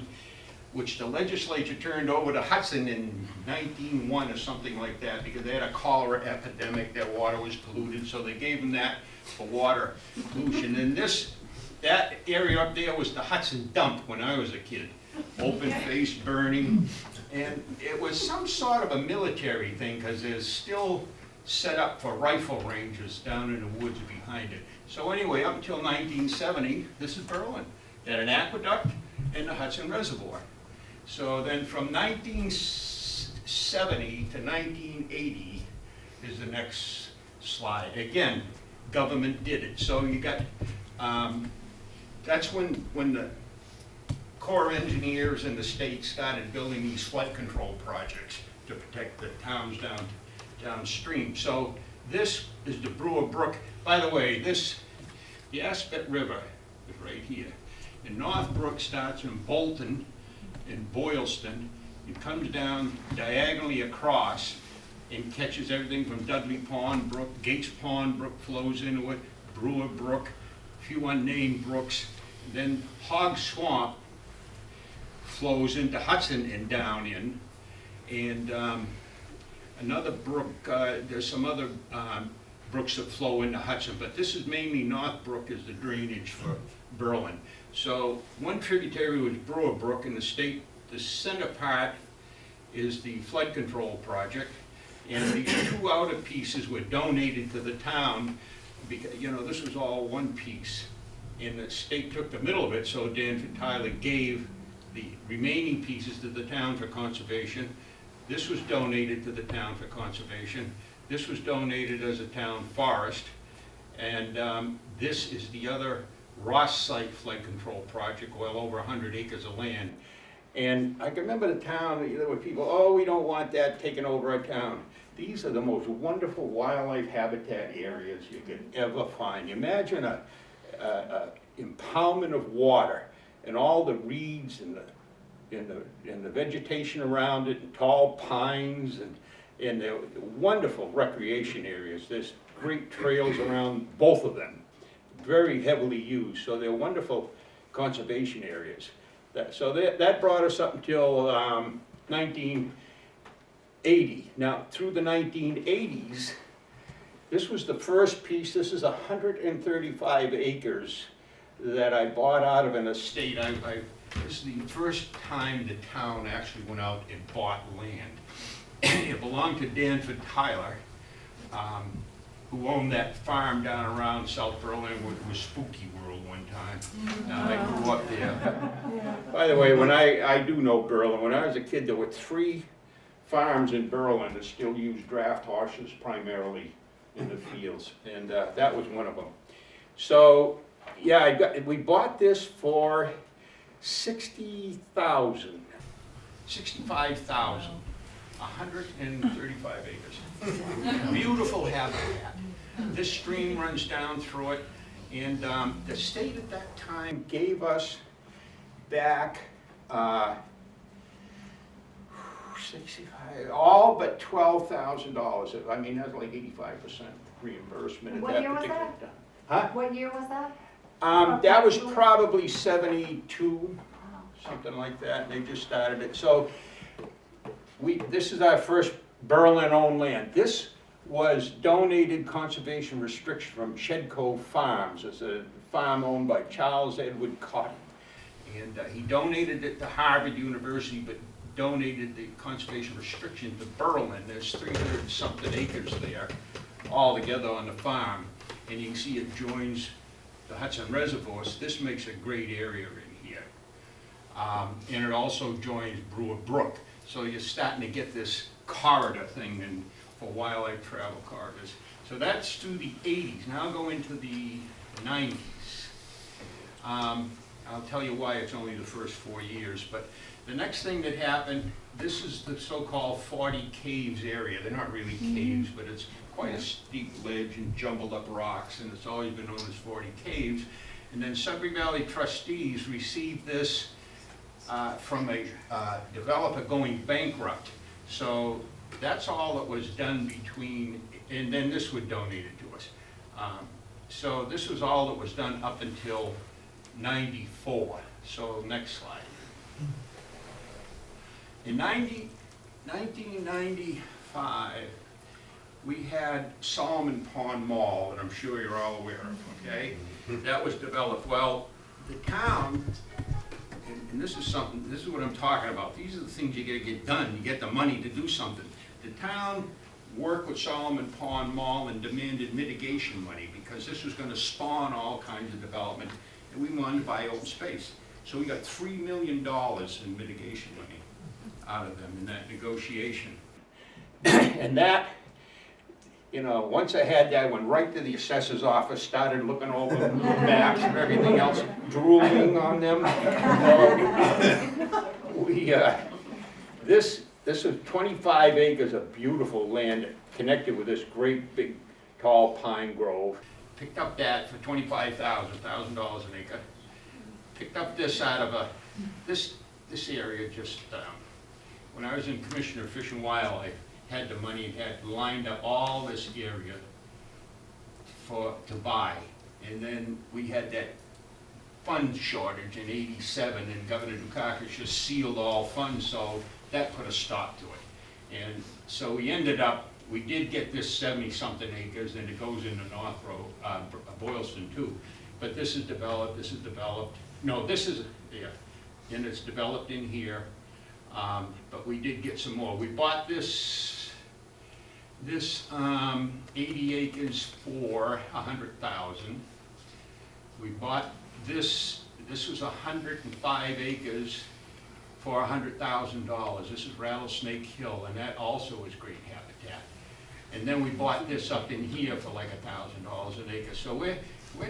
which the legislature turned over to Hudson in 1901 or something like that, because they had a cholera epidemic, their water was polluted, so they gave them that for water pollution. And that area up there was the Hudson dump when I was a kid. Open face burning, and it was some sort of a military thing, because there's still set up for rifle ranges down in the woods behind it. So anyway, up until 1970, this is Berlin. They had an aqueduct and the Hudson Reservoir. So then from 1970 to 1980 is the next slide. Again, government did it. So you got, that's when the Corps of Engineers in the state started building these flood control projects to protect the towns downstream. So this is the Brewer Brook. By the way, the Aspet River is right here. And North Brook starts in Bolton, in Boylston. It comes down diagonally across and catches everything from Dudley Pond Brook, Gates Pond Brook flows into it, Brewer Brook, a few unnamed brooks. And then Hog Swamp flows into Hudson and down in. And another brook, there's some other brooks that flow into Hudson, but this is mainly North Brook is the drainage for Berlin. So one tributary was Brewer Brook in the state. The center part is the flood control project, and these two outer pieces were donated to the town because, you know, this was all one piece, and the state took the middle of it, so Danford Tyler gave the remaining pieces to the town for conservation. This was donated to the town for conservation. This was donated as a town forest, and this is the other Ross site flood control project, well over 100 acres of land. And I can remember the town, there were people, oh, we don't want that taking over our town. These are the most wonderful wildlife habitat areas you could ever find. Imagine a impoundment of water and all the reeds and the vegetation around it, and tall pines, and the wonderful recreation areas. There's great trails around both of them, very heavily used, so they're wonderful conservation areas. So that brought us up until 1980. Now, through the 1980s, this was the first piece. This is 135 acres that I bought out of an estate. This is the first time the town actually went out and bought land. It belonged to Danford Tyler, who owned that farm down around South Berlin, which was Spooky World one time. I grew up there. By the way, when I do know Berlin, when I was a kid, there were 3 farms in Berlin that still used draft horses primarily in the fields, and that was one of them. So, yeah, we bought this for $60,000, $65,000, 135 acres. Beautiful habitat. This stream runs down through it, and the state at that time gave us back 65, all but $12,000. I mean, that's like 85% reimbursement at What that year was particular that? time. Huh? What year was that? That was probably 72, something like that, and they just started it. So this is our first Berlin-owned land. This was donated conservation restriction from Shedco Farms. It's a farm owned by Charles Edward Cotton. And he donated it to Harvard University, but donated the conservation restriction to Berlin. There's 300-something acres there all together on the farm. And you can see it joins the Hudson Reservoirs. This makes a great area in here. And it also joins Brewer Brook. So you're starting to get this corridor thing and for wildlife travel corridors. So that's through the 80s. Now go into the 90s. I'll tell you why it's only the first 4 years, but the next thing that happened, this is the so-called 40 caves area. They're not really caves, but it's quite a steep ledge and jumbled up rocks, and it's always been known as 40 caves. And then Sudbury Valley trustees received this from a developer going bankrupt. So that's all that was done between, and then this was donated to us. So this was all that was done up until 94. So next slide. In 1995, we had Solomon Pond Mall, that I'm sure you're all aware of, okay? That was developed. Well, the town, and this is something, this is what I'm talking about. These are the things you gotta get done. You get the money to do something. The town worked with Solomon Pond Mall and demanded mitigation money because this was gonna spawn all kinds of development, and we wanted to buy open space. So we got $3 million in mitigation money out of them in that negotiation. And that, you know, once I had that, I went right to the assessor's office, started looking over the maps and everything else, drooling on them. This is 25 acres of beautiful land connected with this great big tall pine grove. Picked up that for $1,000 an acre. Picked up this out of this area just, when I was in Commissioner of Fish and Wildlife, had the money and had lined up all this area to buy. And then we had that fund shortage in '87, and Governor Dukakis just sealed all funds, so that put a stop to it. And so we ended up, we did get this 70-something acres, and it goes into North Road, Boylston too. But this is developed, no, this is, yeah, and it's developed in here. But we did get some more. We bought this 80 acres for $100,000. We bought this was 105 acres for $100,000. This is Rattlesnake Hill, and that also is great habitat. And then we bought this up in here for like $1,000 an acre. So we're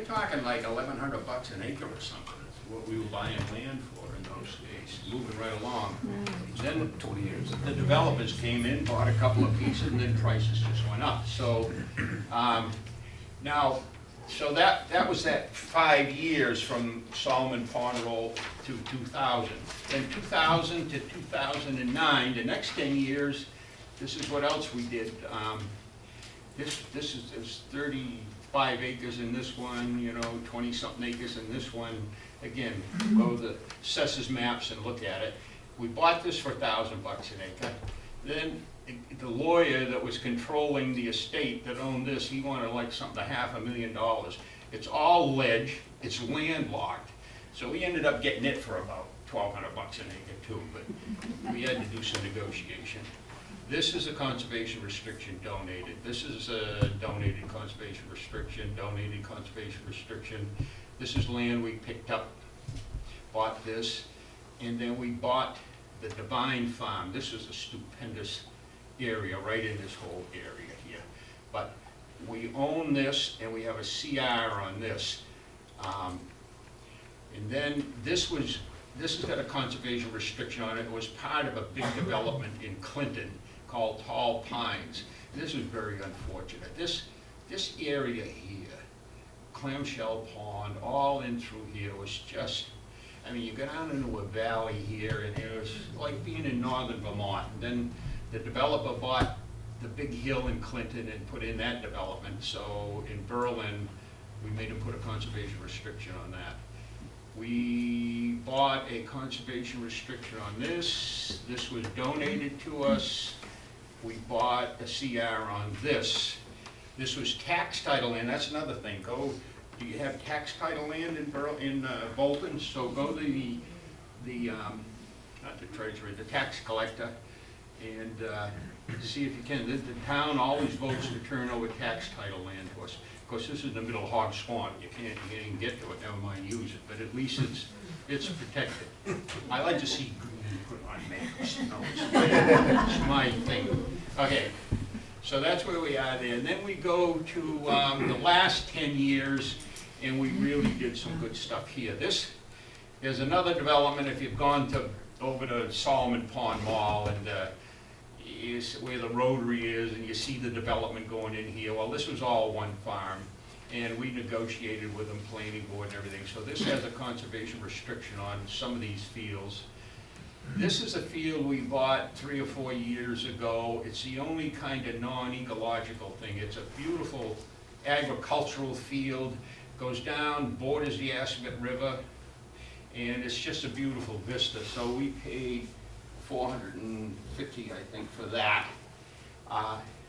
talking like $1,100 an acre or something. That's what we were buying land for in those days, moving right along. Then 20 years. The developers came in, bought a couple of pieces, and then prices just went up. So now, so that was that 5 years from Solomon Pond Roll to 2000. Then 2000 to 2009, the next 10 years, this is what else we did. This is 35 acres in this one, 20-something acres in this one. Again, go to the assessors maps and look at it. We bought this for $1,000 an acre. Then the lawyer that was controlling the estate that owned this, he wanted like something to $500,000. It's all ledge, it's landlocked. So we ended up getting it for about $1,200 an acre too, but we had to do some negotiation. This is a conservation restriction donated. This is a donated conservation restriction, donated conservation restriction. This is land we picked up, bought this, and then we bought the Divine Farm. This was a stupendous area right in this whole area here. But we own this, and we have a CR on this. And then this has got a conservation restriction on it. It was part of a big development in Clinton called Tall Pines. This is very unfortunate. This area here, Clamshell Pond, all in through here was just, I mean, you go down into a valley here, and it was like being in northern Vermont. And then the developer bought the big hill in Clinton and put in that development. So in Berlin, we made him put a conservation restriction on that. We bought a conservation restriction on this. This was donated to us. We bought a CR on this. This was tax title land. That's another thing. Do you have tax title land in Bolton? So go to not the treasurer, the tax collector, and see if you can. The town always votes to turn over tax title land to us. Of course, this is in the middle of Hog Swamp. You can't even get to it, never mind use it, but at least it's protected. I like to see green put on maps, it's my thing. Okay, so that's where we are there. And then we go to the last 10 years, and we really did some good stuff here. There's another development. If you've gone over to Solomon Pond Mall, and is where the Rotary is, and you see the development going in here. Well, this was all one farm, and we negotiated with them, planning board and everything. So this has a conservation restriction on some of these fields. This is a field we bought 3 or 4 years ago. It's the only kind of non-ecological thing. It's a beautiful agricultural field, goes down, borders the Assabet River, and it's just a beautiful vista. So we paid $450, I think, for that.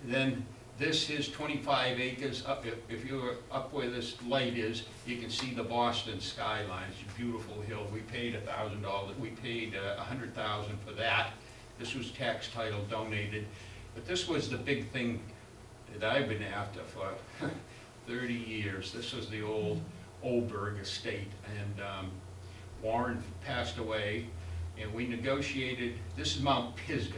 Then this is 25 acres. Up, if you're up where this light is, you can see the Boston skyline. It's a beautiful hill. We paid $1,000. We paid $100,000 for that. This was tax title donated, but this was the big thing that I've been after for 30 years. This was the old Oberg estate, and Warren passed away. And we negotiated, this is Mount Pisgah.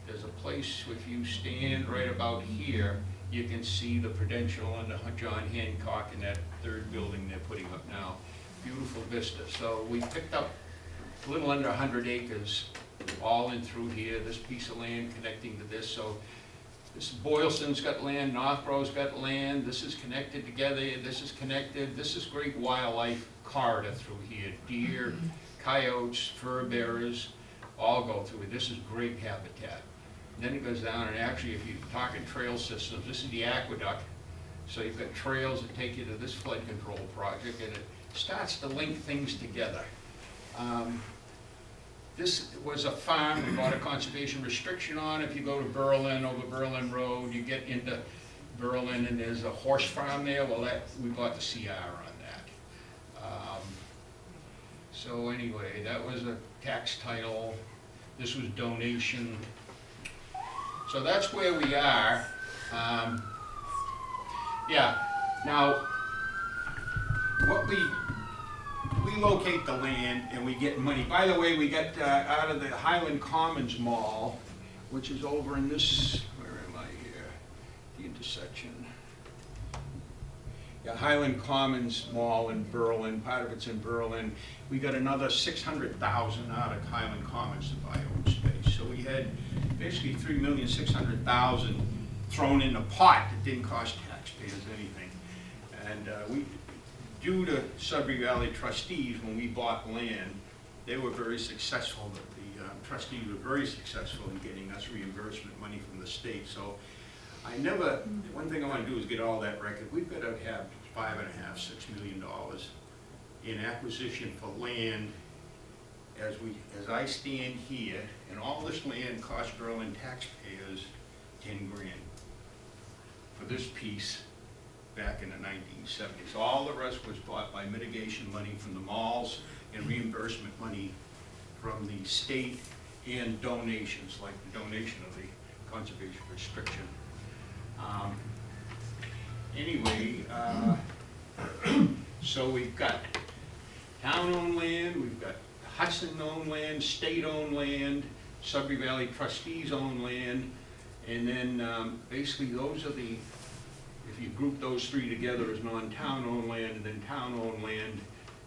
There's a place, if you stand right about here, you can see the Prudential and the John Hancock in that third building they're putting up now. Beautiful vista. So we picked up a little under 100 acres, all in through here, this piece of land connecting to this. So this Boylston's got land, Northborough's got land, this is connected together, this is connected. This is great wildlife corridor through here. Deer, coyotes, fur bearers, all go through it. This is great habitat. Then it goes down, and actually, if you're talking trail systems, this is the aqueduct. So you've got trails that take you to this flood control project, and it starts to link things together. This was a farm, we bought a conservation restriction on. If you go to Berlin, over Berlin Road, you get into Berlin and there's a horse farm there. Well, we bought the CR on that. So anyway, that was a tax title. This was donation. So that's where we are. Yeah, now, what we locate the land and we get money. By the way, we get out of the Highland Commons Mall, which is over in this, where am I here? The intersection. Yeah, Highland Commons Mall in Berlin, part of it's in Berlin. We got another $600,000 out of Highland Commons to buy open space. So we had basically $3,600,000 thrown in a pot that didn't cost taxpayers anything. And due to Sudbury Valley trustees, when we bought land, they were very successful. The trustees were very successful in getting us reimbursement money from the state. So one thing I want to do is get all that record. We've got to have $5.5–6 million in acquisition for land as I stand here, and all this land cost Berlin taxpayers $10 grand for this piece back in the 1970s. All the rest was bought by mitigation money from the malls and reimbursement money from the state and donations, like the donation of the conservation restriction. Anyway, so we've got town-owned land, we've got Hudson-owned land, state-owned land, Sudbury Valley trustees-owned land, and then basically those are the, if you group those three together as non-town-owned land and then town-owned land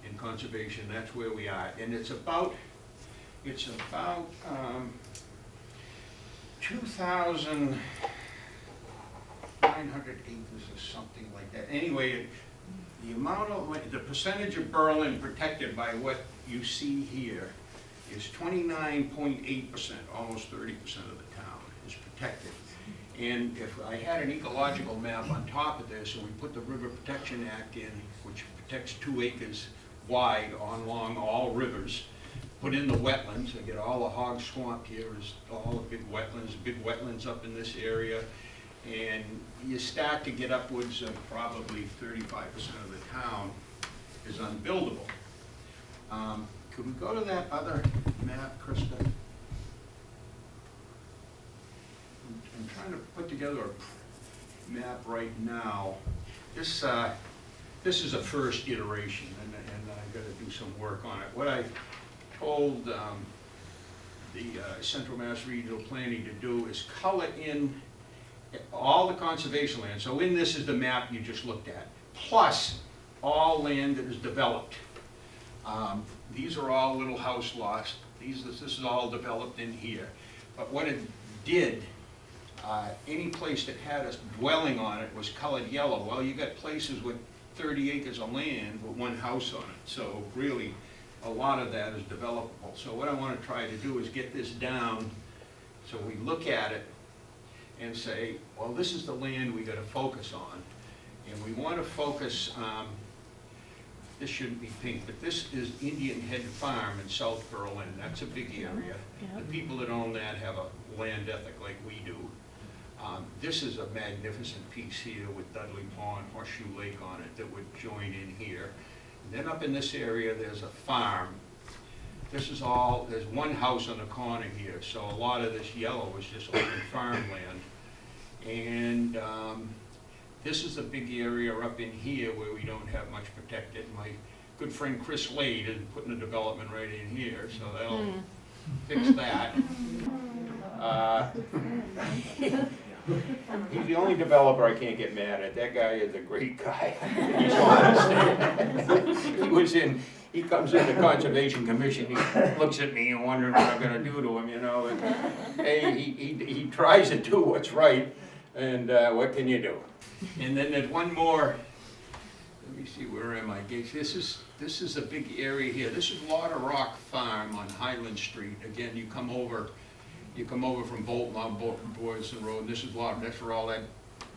in conservation, that's where we are. And it's about 2,900 acres or something like that. Anyway, the amount of, the percentage of Berlin protected by what you see here is 29.8%, almost 30% of the town is protected. And if I had an ecological map on top of this, and we put the River Protection Act in, which protects 2 acres wide along all rivers, put in the wetlands, I get all the hog swamp here is all the big wetlands up in this area, and you start to get upwards of probably 35% of the town is unbuildable. Could we go to that other map, Krista? I'm trying to put together a map right now. This is a first iteration, and I've got to do some work on it. What I told the Central Mass Regional Planning to do is color in all the conservation land. So in this is the map you just looked at, plus all land that is developed. These are all little house lots. This is all developed in here. But what it did, any place that had a dwelling on it was colored yellow. Well, you got places with 30 acres of land with 1 house on it. So really, a lot of that is developable. So what I want to try to do is get this down so we look at it and say, well, this is the land we got to focus on. And we want to focus, this shouldn't be pink, but this is Indian Head Farm in South Berlin. That's a big area. The people that own that have a land ethic like we do. This is a magnificent piece here with Dudley Pond, Horseshoe Lake on it that would join in here. And then up in this area, there's a farm. This is all, there's 1 house on the corner here, so a lot of this yellow is just open farmland. And this is a big area up in here where we don't have much protected. My good friend Chris Lade is putting a development right in here, so that'll fix that. He's the only developer I can't get mad at. That guy is a great guy. He's honest. He comes in the Conservation Commission, he looks at me and wondering what I'm gonna do to him, you know. And, hey, he tries to do what's right, and what can you do? And then there's one more, let me see, where am I? This is a big area here. This is Lauder Rock Farm on Highland Street. Again, you come over from Bolton on Boylston Road. This is Lauder. That's where all that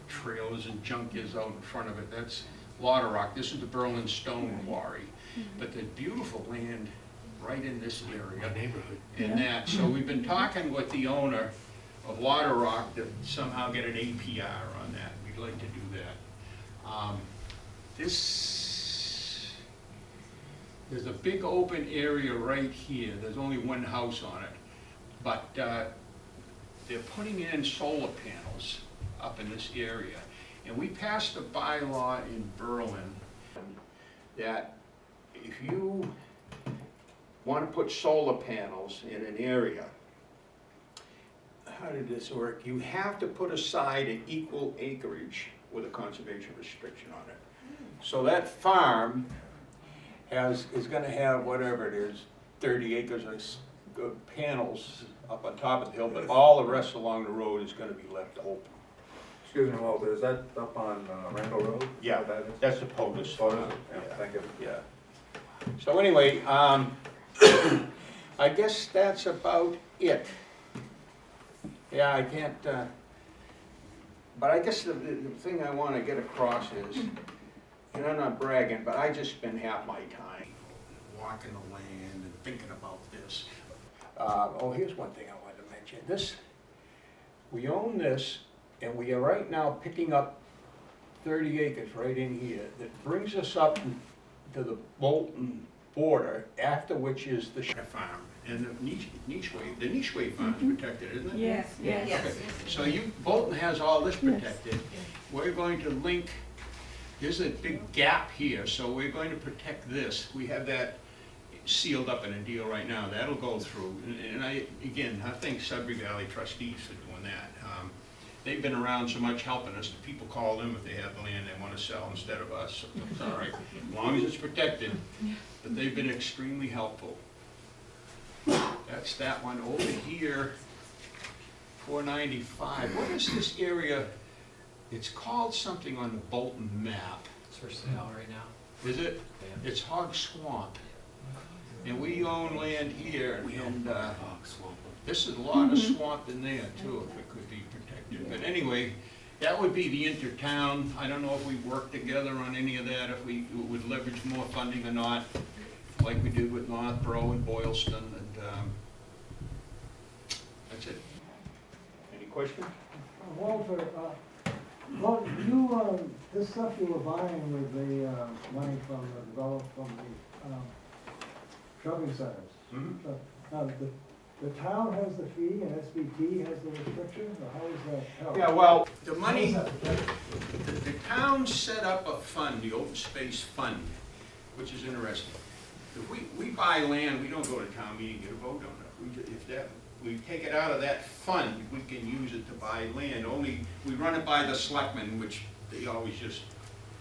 trailers and junk is out in front of it. That's Lauder Rock. This is the Berlin Stone Quarry. But the beautiful land right in this area. And that, so we've been talking with the owner of Water Rock to somehow get an APR on that. We'd like to do that. There's a big open area right here. There's only one house on it. But they're putting in solar panels up in this area. And we passed a bylaw in Berlin that if you want to put solar panels in an area, how did this work? You have to put aside an equal acreage with a conservation restriction on it. So that farm is going to have whatever it is, 30 acres of panels up on top of the hill, but all the rest along the road is going to be left open. Excuse me, Walter, is that up on Randall Road? Yeah, That is? that's the POTUS. Oh, is it? Yeah, thank you. Yeah. So anyway, I guess that's about it. Yeah, I can't, but I guess the thing I want to get across is, and I'm not bragging, but I just spend half my time walking the land and thinking about this. Oh, here's one thing I wanted to mention. This, we own this, and we are right now picking up 30 acres right in here that brings us up to the Bolton border, after which is the Shire farm. And the Nicheway farm is protected, isn't it? Yes, Yes. Okay. So Bolton has all this protected. We're going to link, there's a big gap here, so we're going to protect this. We have that sealed up in a deal right now. That'll go through. And I thank Sudbury Valley trustees for doing that. They've been around so much helping us that people call them if they have land they want to sell instead of us. So it's all right, as long as it's protected. But they've been extremely helpful. That's that one. Over here, 495. What is this area? It's called something on the Bolton map. It's for sale right now. Is it? Yeah. It's Hog Swamp. And we own land here, and this is a lot of swamp in there too, if it could be protected. But anyway, that would be the intertown. I don't know if we work together on any of that, if we would leverage more funding or not, like we did with Northborough and Boylston, and that's it. Any questions? Walter, this stuff you were buying with the money from the shopping centers. Mm-hmm. The town has the fee and SBT has the restriction, or how does that help? Yeah, well, the money, How does that protect? the town set up a fund, the open space fund, which is interesting. If we buy land, we don't go to town meeting and get a vote on it. We take it out of that fund, we can use it to buy land. Only, we run it by the selectmen, which they always just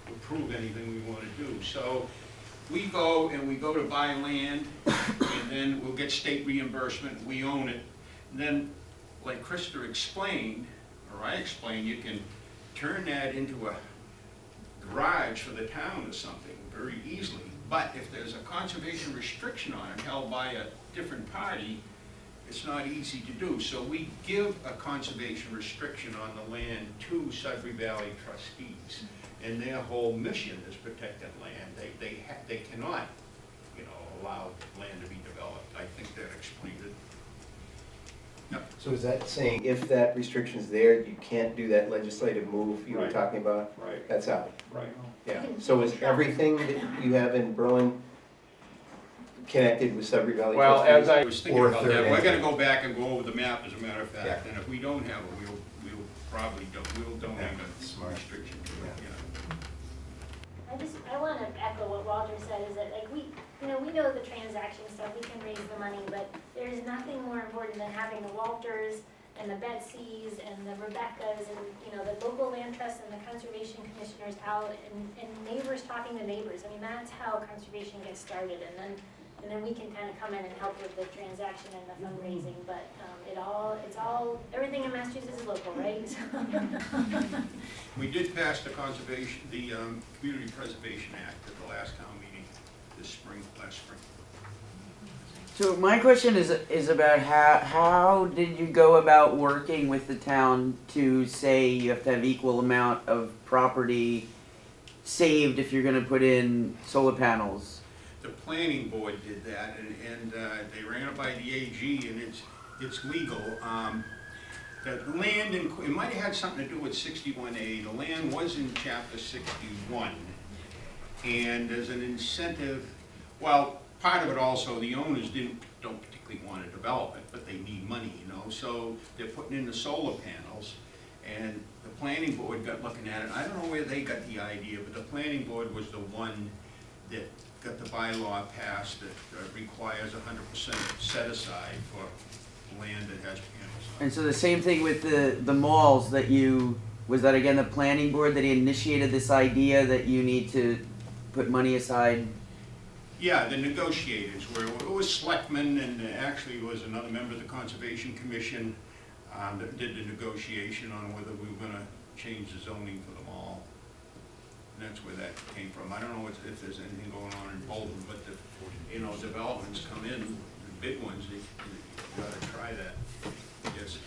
approve anything we want to do. So we go to buy land, and then we'll get state reimbursement, we own it. And then, like Krista explained, or I explained, you can turn that into a garage for the town or something very easily. But if there's a conservation restriction on it held by a different party, it's not easy to do. So we give a conservation restriction on the land to Sudbury Valley trustees. And their whole mission is protected land. They cannot, allow land to be developed. I think that explains it. Yep. So is that saying if that restriction's there, you can't do that legislative move you were Right. talking about? Right. That's out. Right. Yeah. So is everything that you have in Berlin connected with Sudbury Valley Well, trustees? as I was thinking Or about third that, we're entity? gonna go back and go over the map, as a matter of fact, Yeah. and if we don't have it, we'll probably we'll donate Yeah, a smart. restriction to it, Yeah. I want to echo what Walter said, is that we know the transaction stuff, we can raise the money, but there's nothing more important than having the Walters and the Betsy's and the Rebeccas and, the local land trusts and the conservation commissioners out and neighbors talking to neighbors. I mean, that's how conservation gets started, and then we can kind of come in and help with the transaction and the fundraising, but everything in Massachusetts is local, right? We did pass the Community Preservation Act at the last town meeting last spring. So my question is about how did you go about working with the town to say you have to have equal amount of property saved if you're going to put in solar panels? the planning board did that, and they ran it by the AG, and it's legal. The land, it might have had something to do with 61A. The land was in Chapter 61, and there's an incentive. Well, part of it also, the owners don't particularly want to develop it, but they need money, you know. So they're putting in the solar panels, and the planning board got looking at it. I don't know where they got the idea, but the planning board was the one that got the bylaw passed that requires 100% set aside for land that has panels on it. And so the same thing with the malls that was that again the planning board that initiated this idea that you need to put money aside? Yeah, the negotiators were, it was selectmen, and actually it was another member of the Conservation Commission that did the negotiation on whether we were gonna change the zoning for the mall. And that's where that came from. I don't know if there's anything going on in Bolton, but the, developments come in, the big ones, you gotta try that, yes.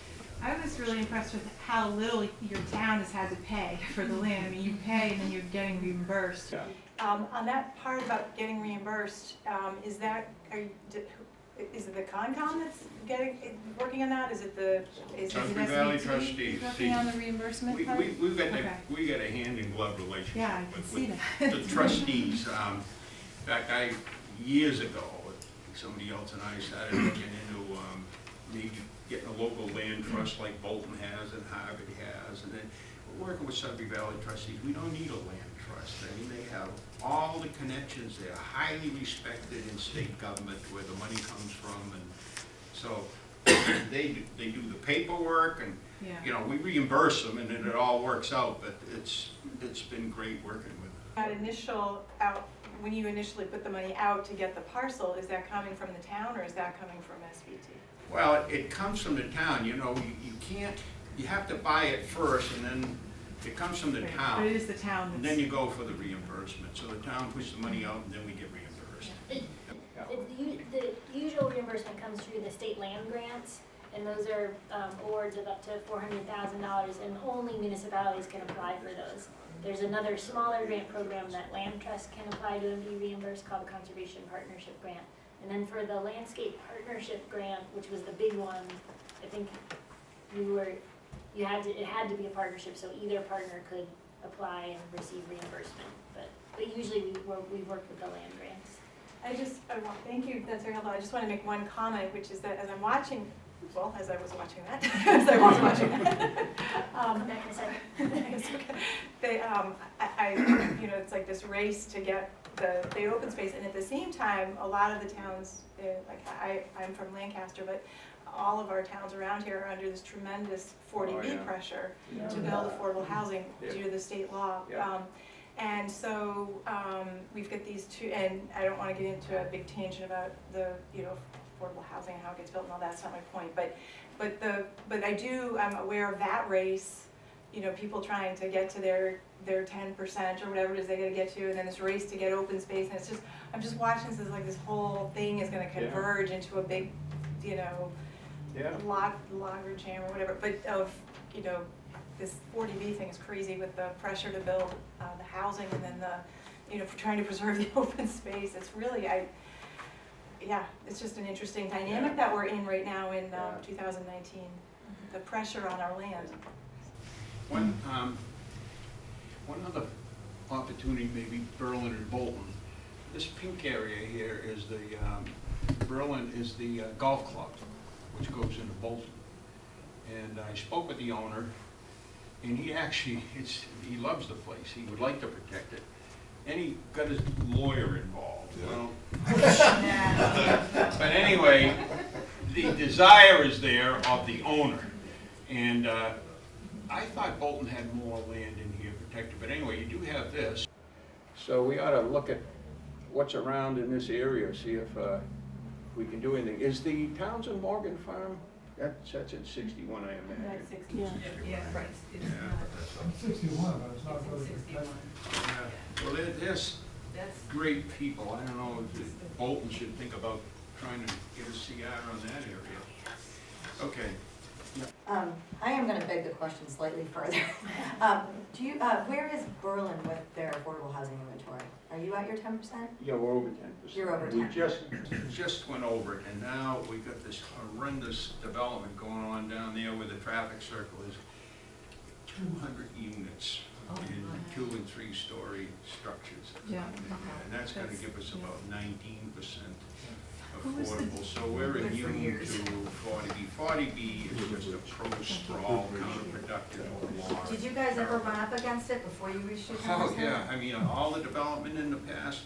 I was really impressed with how little your town has had to pay for the land. I mean, you pay and then you're getting reimbursed. Yeah. On that part about getting reimbursed, is it the Concom that's working on that? Is it Country Valley SVT trustees. working on the reimbursement part? We've got a hand-in-glove relationship Yeah, I can see with that. the trustees. In fact, years ago, somebody else and I started looking into maybe getting a local land trust like Bolton has and Harvard has, and then we're working with Sudbury Valley trustees. We don't need a land trust. I mean, they have all the connections. They're highly respected in state government where the money comes from, and so they do the paperwork, and we reimburse them, and then it all works out. But it's been great working with them. When you initially put the money out to get the parcel, is that coming from the town or is that coming from SVT? Well, it comes from the town. You can't. You have to buy it first, and then it comes from the town. But it is the town that's... And then you go for the reimbursement. So the town puts the money out, and then we get reimbursed. The usual reimbursement comes through the state land grants, and those are awards of up to $400,000, and only municipalities can apply for those. There's another smaller grant program that land trusts can apply to and be reimbursed called the Conservation Partnership Grant. And then for the Landscape Partnership Grant, which was the big one, I think it had to be a partnership, so either partner could apply and receive reimbursement. But usually we work with the land grants. Thank you, that's very helpful. I just want to make one comment, which is that as I was watching that, Back in a second. it's okay. It's like this race to get the open space, and at the same time, a lot of the towns, I'm from Lancaster, but all of our towns around here are under this tremendous 40B pressure to build affordable housing due to the state law. And so we've got these two, and I don't want to get into a big tangent about the affordable housing and how it gets built and all that. That's not my point. I'm aware of that race. People trying to get to their 10% or whatever it is they got to get to, and then this race to get open space. And I'm just watching this as like this whole thing is going to converge into a big, logger jam or whatever. But this 40B thing is crazy with the pressure to build the housing, and then for trying to preserve the open space. It's really, it's just an interesting dynamic that we're in right now in 2019. The pressure on our land. One other opportunity, maybe Berlin and Bolton. This pink area here is Berlin is the golf club, which goes into Bolton. And I spoke with the owner, and he loves the place. He would like to protect it. And he got his lawyer involved. But anyway, the desire is there of the owner. And I thought Bolton had more land in here protected, but anyway, you do have this. So we ought to look at what's around in this area, see if we can do anything. Is the Townsend Morgan Farm, that's at 61, I imagine? That's 61. Yeah, right. It's 61, but it's not really protected. Well, there's great people. I don't know if Bolton should think about trying to get a CR on that area. Okay. I am gonna beg the question slightly further. Where is Berlin with their affordable housing inventory? Are you at your 10%? Yeah, we're over 10%. You're over We 10%. just went over it, and now we got this horrendous development going on down there where the traffic circle is 200 units in 2- and 3-story structures. Yeah. And that's gonna give us about 19% affordable, so we're immune to 40B. 40B is just a pro-sprawl, counterproductive law. Did you guys ever run up against it before you reached your 10%? Oh, yeah, I mean, all the development in the past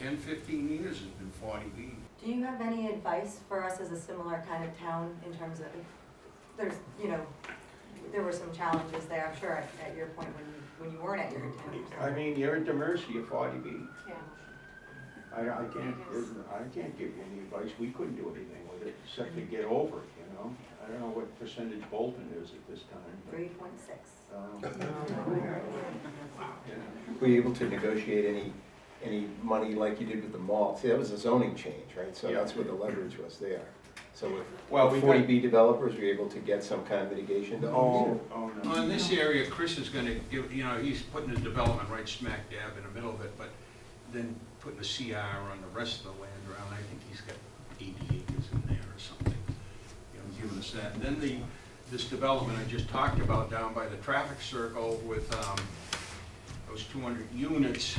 10, 15 years has been 40B. Do you have any advice for us as a similar kind of town in terms of, there's, there were some challenges there, I'm sure, at your point when you weren't at your 10%? I mean, you're at the mercy of 40B. Yeah. I can't give you any advice. We couldn't do anything with it except to get over it, I don't know what percentage Bolton is at this time. 3.6. Were you able to negotiate any money like you did with the mall? See, that was a zoning change, right? So Yeah. that's where the leverage was there. So with Well, with we got- 40B developers, were you able to get some kind of mitigation dollars? Oh, no. Well, in this area, Chris is gonna give, he's putting his development right smack dab in the middle of it, but then putting a CR on the rest of the land around. I think he's got 80 acres in there or something, giving us that. And then this development I just talked about down by the traffic circle with those 200 units,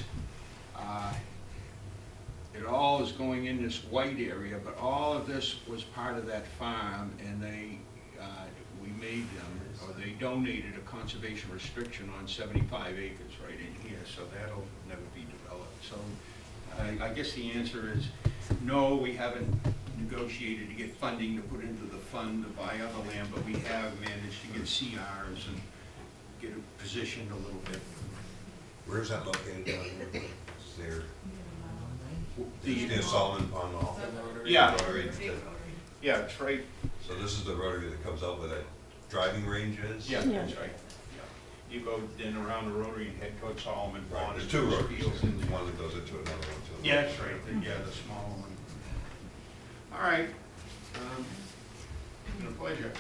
it all is going in this white area, but all of this was part of that farm, and we made them, or they donated a conservation restriction on 75 acres right in here, so that'll never be developed. So I guess the answer is no, we haven't negotiated to get funding to put into the fund to buy other land, but we have managed to get CRs and get it positioned a little bit. Where is that located down here? Is there, The- near Solomon Pond Mall? Yeah. Rotary? Yeah, it's right. So this is the rotary that comes out where that driving range is? Yeah, that's right. Yeah. You go then around the rotary and head towards Solomon Right, Pond. there's two rotaries, Fields there's in there. one that goes into another one too. Yeah, that's right, the small one. All right. It's been a pleasure.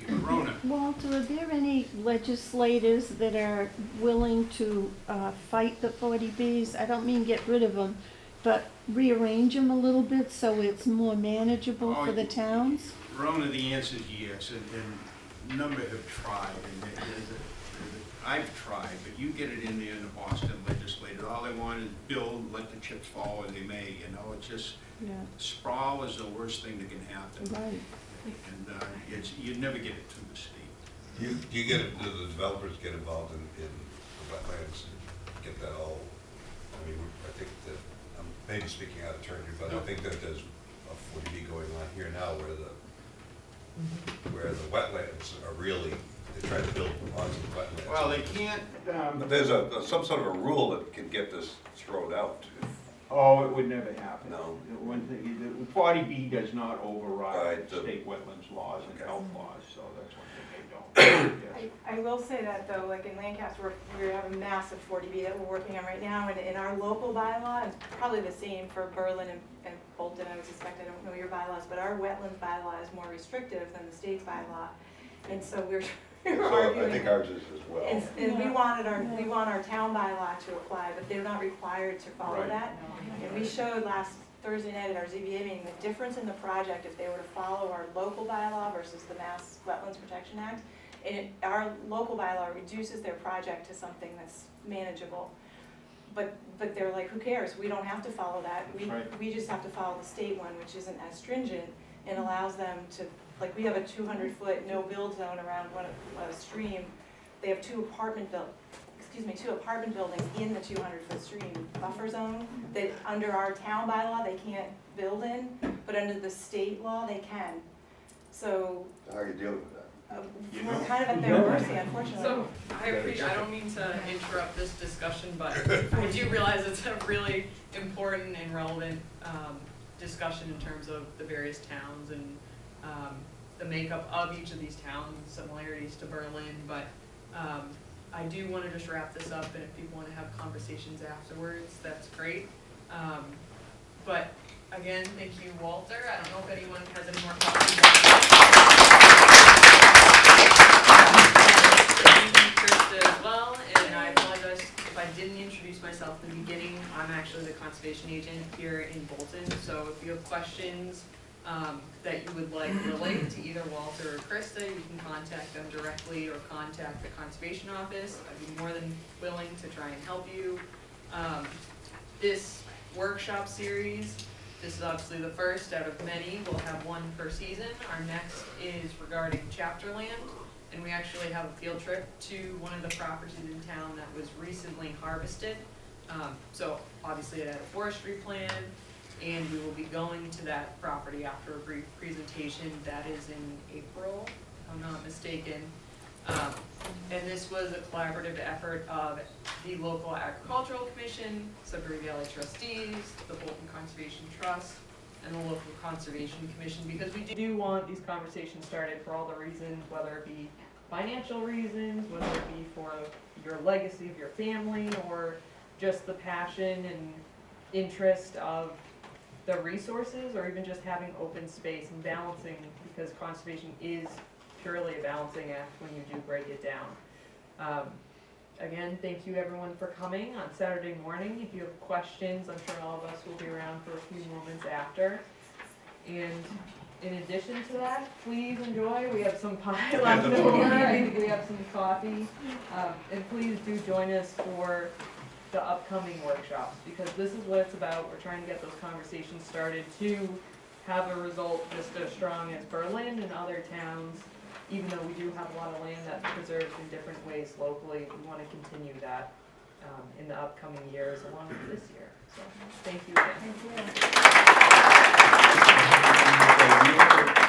Rona. Walter, are there any legislators that are willing to fight the 40Bs? I don't mean get rid of them, but rearrange them a little bit so it's more manageable for the towns? Rona, the answer is yes, and a number have tried, and I've tried, but you get it in there in the Boston legislature, all they want is build, let the chips fall where they may, it's just, sprawl is the worst thing that can happen. Right. And you never get it through the state. Do you get it, do the developers get involved in the wetlands, get that all, I mean, I think that, I'm maybe speaking out of turn here, but I think that there's a 40B going on here now where the wetlands are really, they're trying to build onto the wetlands. Well, they can't. But there's some sort of a rule that can get this thrown out. Oh, it would never happen. No. The 40B does not override Right, state wetlands laws and okay. health laws, so that's one thing they don't. Yes. I will say that though, like in Lancaster, we have a massive 40B that we're working on right now, and in our local bylaw, it's probably the same for Berlin and Bolton, I would suspect, I don't know your bylaws, but our wetlands bylaw is more restrictive than the state's bylaw, and so we're So arguing. I think ours is as well. And we want our town bylaw to apply, but they're not required to follow Right. that. And we showed last Thursday night at our ZBA meeting, the difference in the project if they were to follow our local bylaw versus the Mass Wetlands Protection Act. And our local bylaw reduces their project to something that's manageable. But they're like, who cares? We don't have to follow that. We just have to follow the state one, which isn't as stringent and allows them to, like, we have a 200-foot no-build zone around a stream. They have two apartment buildings in the 200-foot stream buffer zone that under our town bylaw, they can't build in, but under the state law, they can. So How are you dealing with that? we're kind of at their mercy, unfortunately. So I don't mean to interrupt this discussion, but I do realize it's a really important and relevant discussion in terms of the various towns and the makeup of each of these towns, similarities to Berlin, but I do want to just wrap this up, and if people want to have conversations afterwards, that's great. But again, thank you, Walter. I don't know if anyone has any more questions. Krista as well, and I apologize if I didn't introduce myself in the beginning. I'm actually the conservation agent here in Bolton, so if you have questions that you would like related to either Walter or Krista, you can contact them directly or contact the conservation office. I'd be more than willing to try and help you. This workshop series, this is obviously the first out of many. We'll have one per season. Our next is regarding chapter land, and we actually have a field trip to one of the properties in town that was recently harvested. So obviously it had a forestry plan, and we will be going to that property after a brief presentation. That is in April, if I'm not mistaken. And this was a collaborative effort of the local agricultural commission, Sudbury Valley trustees, the Bolton Conservation Trust, and the local conservation commission, because we do want these conversations started for all the reasons, whether it be financial reasons, whether it be for your legacy of your family, or just the passion and interest of the resources, or even just having open space and balancing, because conservation is purely a balancing act when you do break it down. Again, thank you everyone for coming on Saturday morning. If you have questions, I'm sure all of us will be around for a few moments after. And in addition to that, please enjoy. We have some pie left over. I think we have some coffee. And please do join us for the upcoming workshops, because this is what it's about. We're trying to get those conversations started to have a result just as strong as Berlin and other towns. Even though we do have a lot of land that's preserved in different ways locally, we want to continue that in the upcoming years along with this year. So thank you again. Thank you.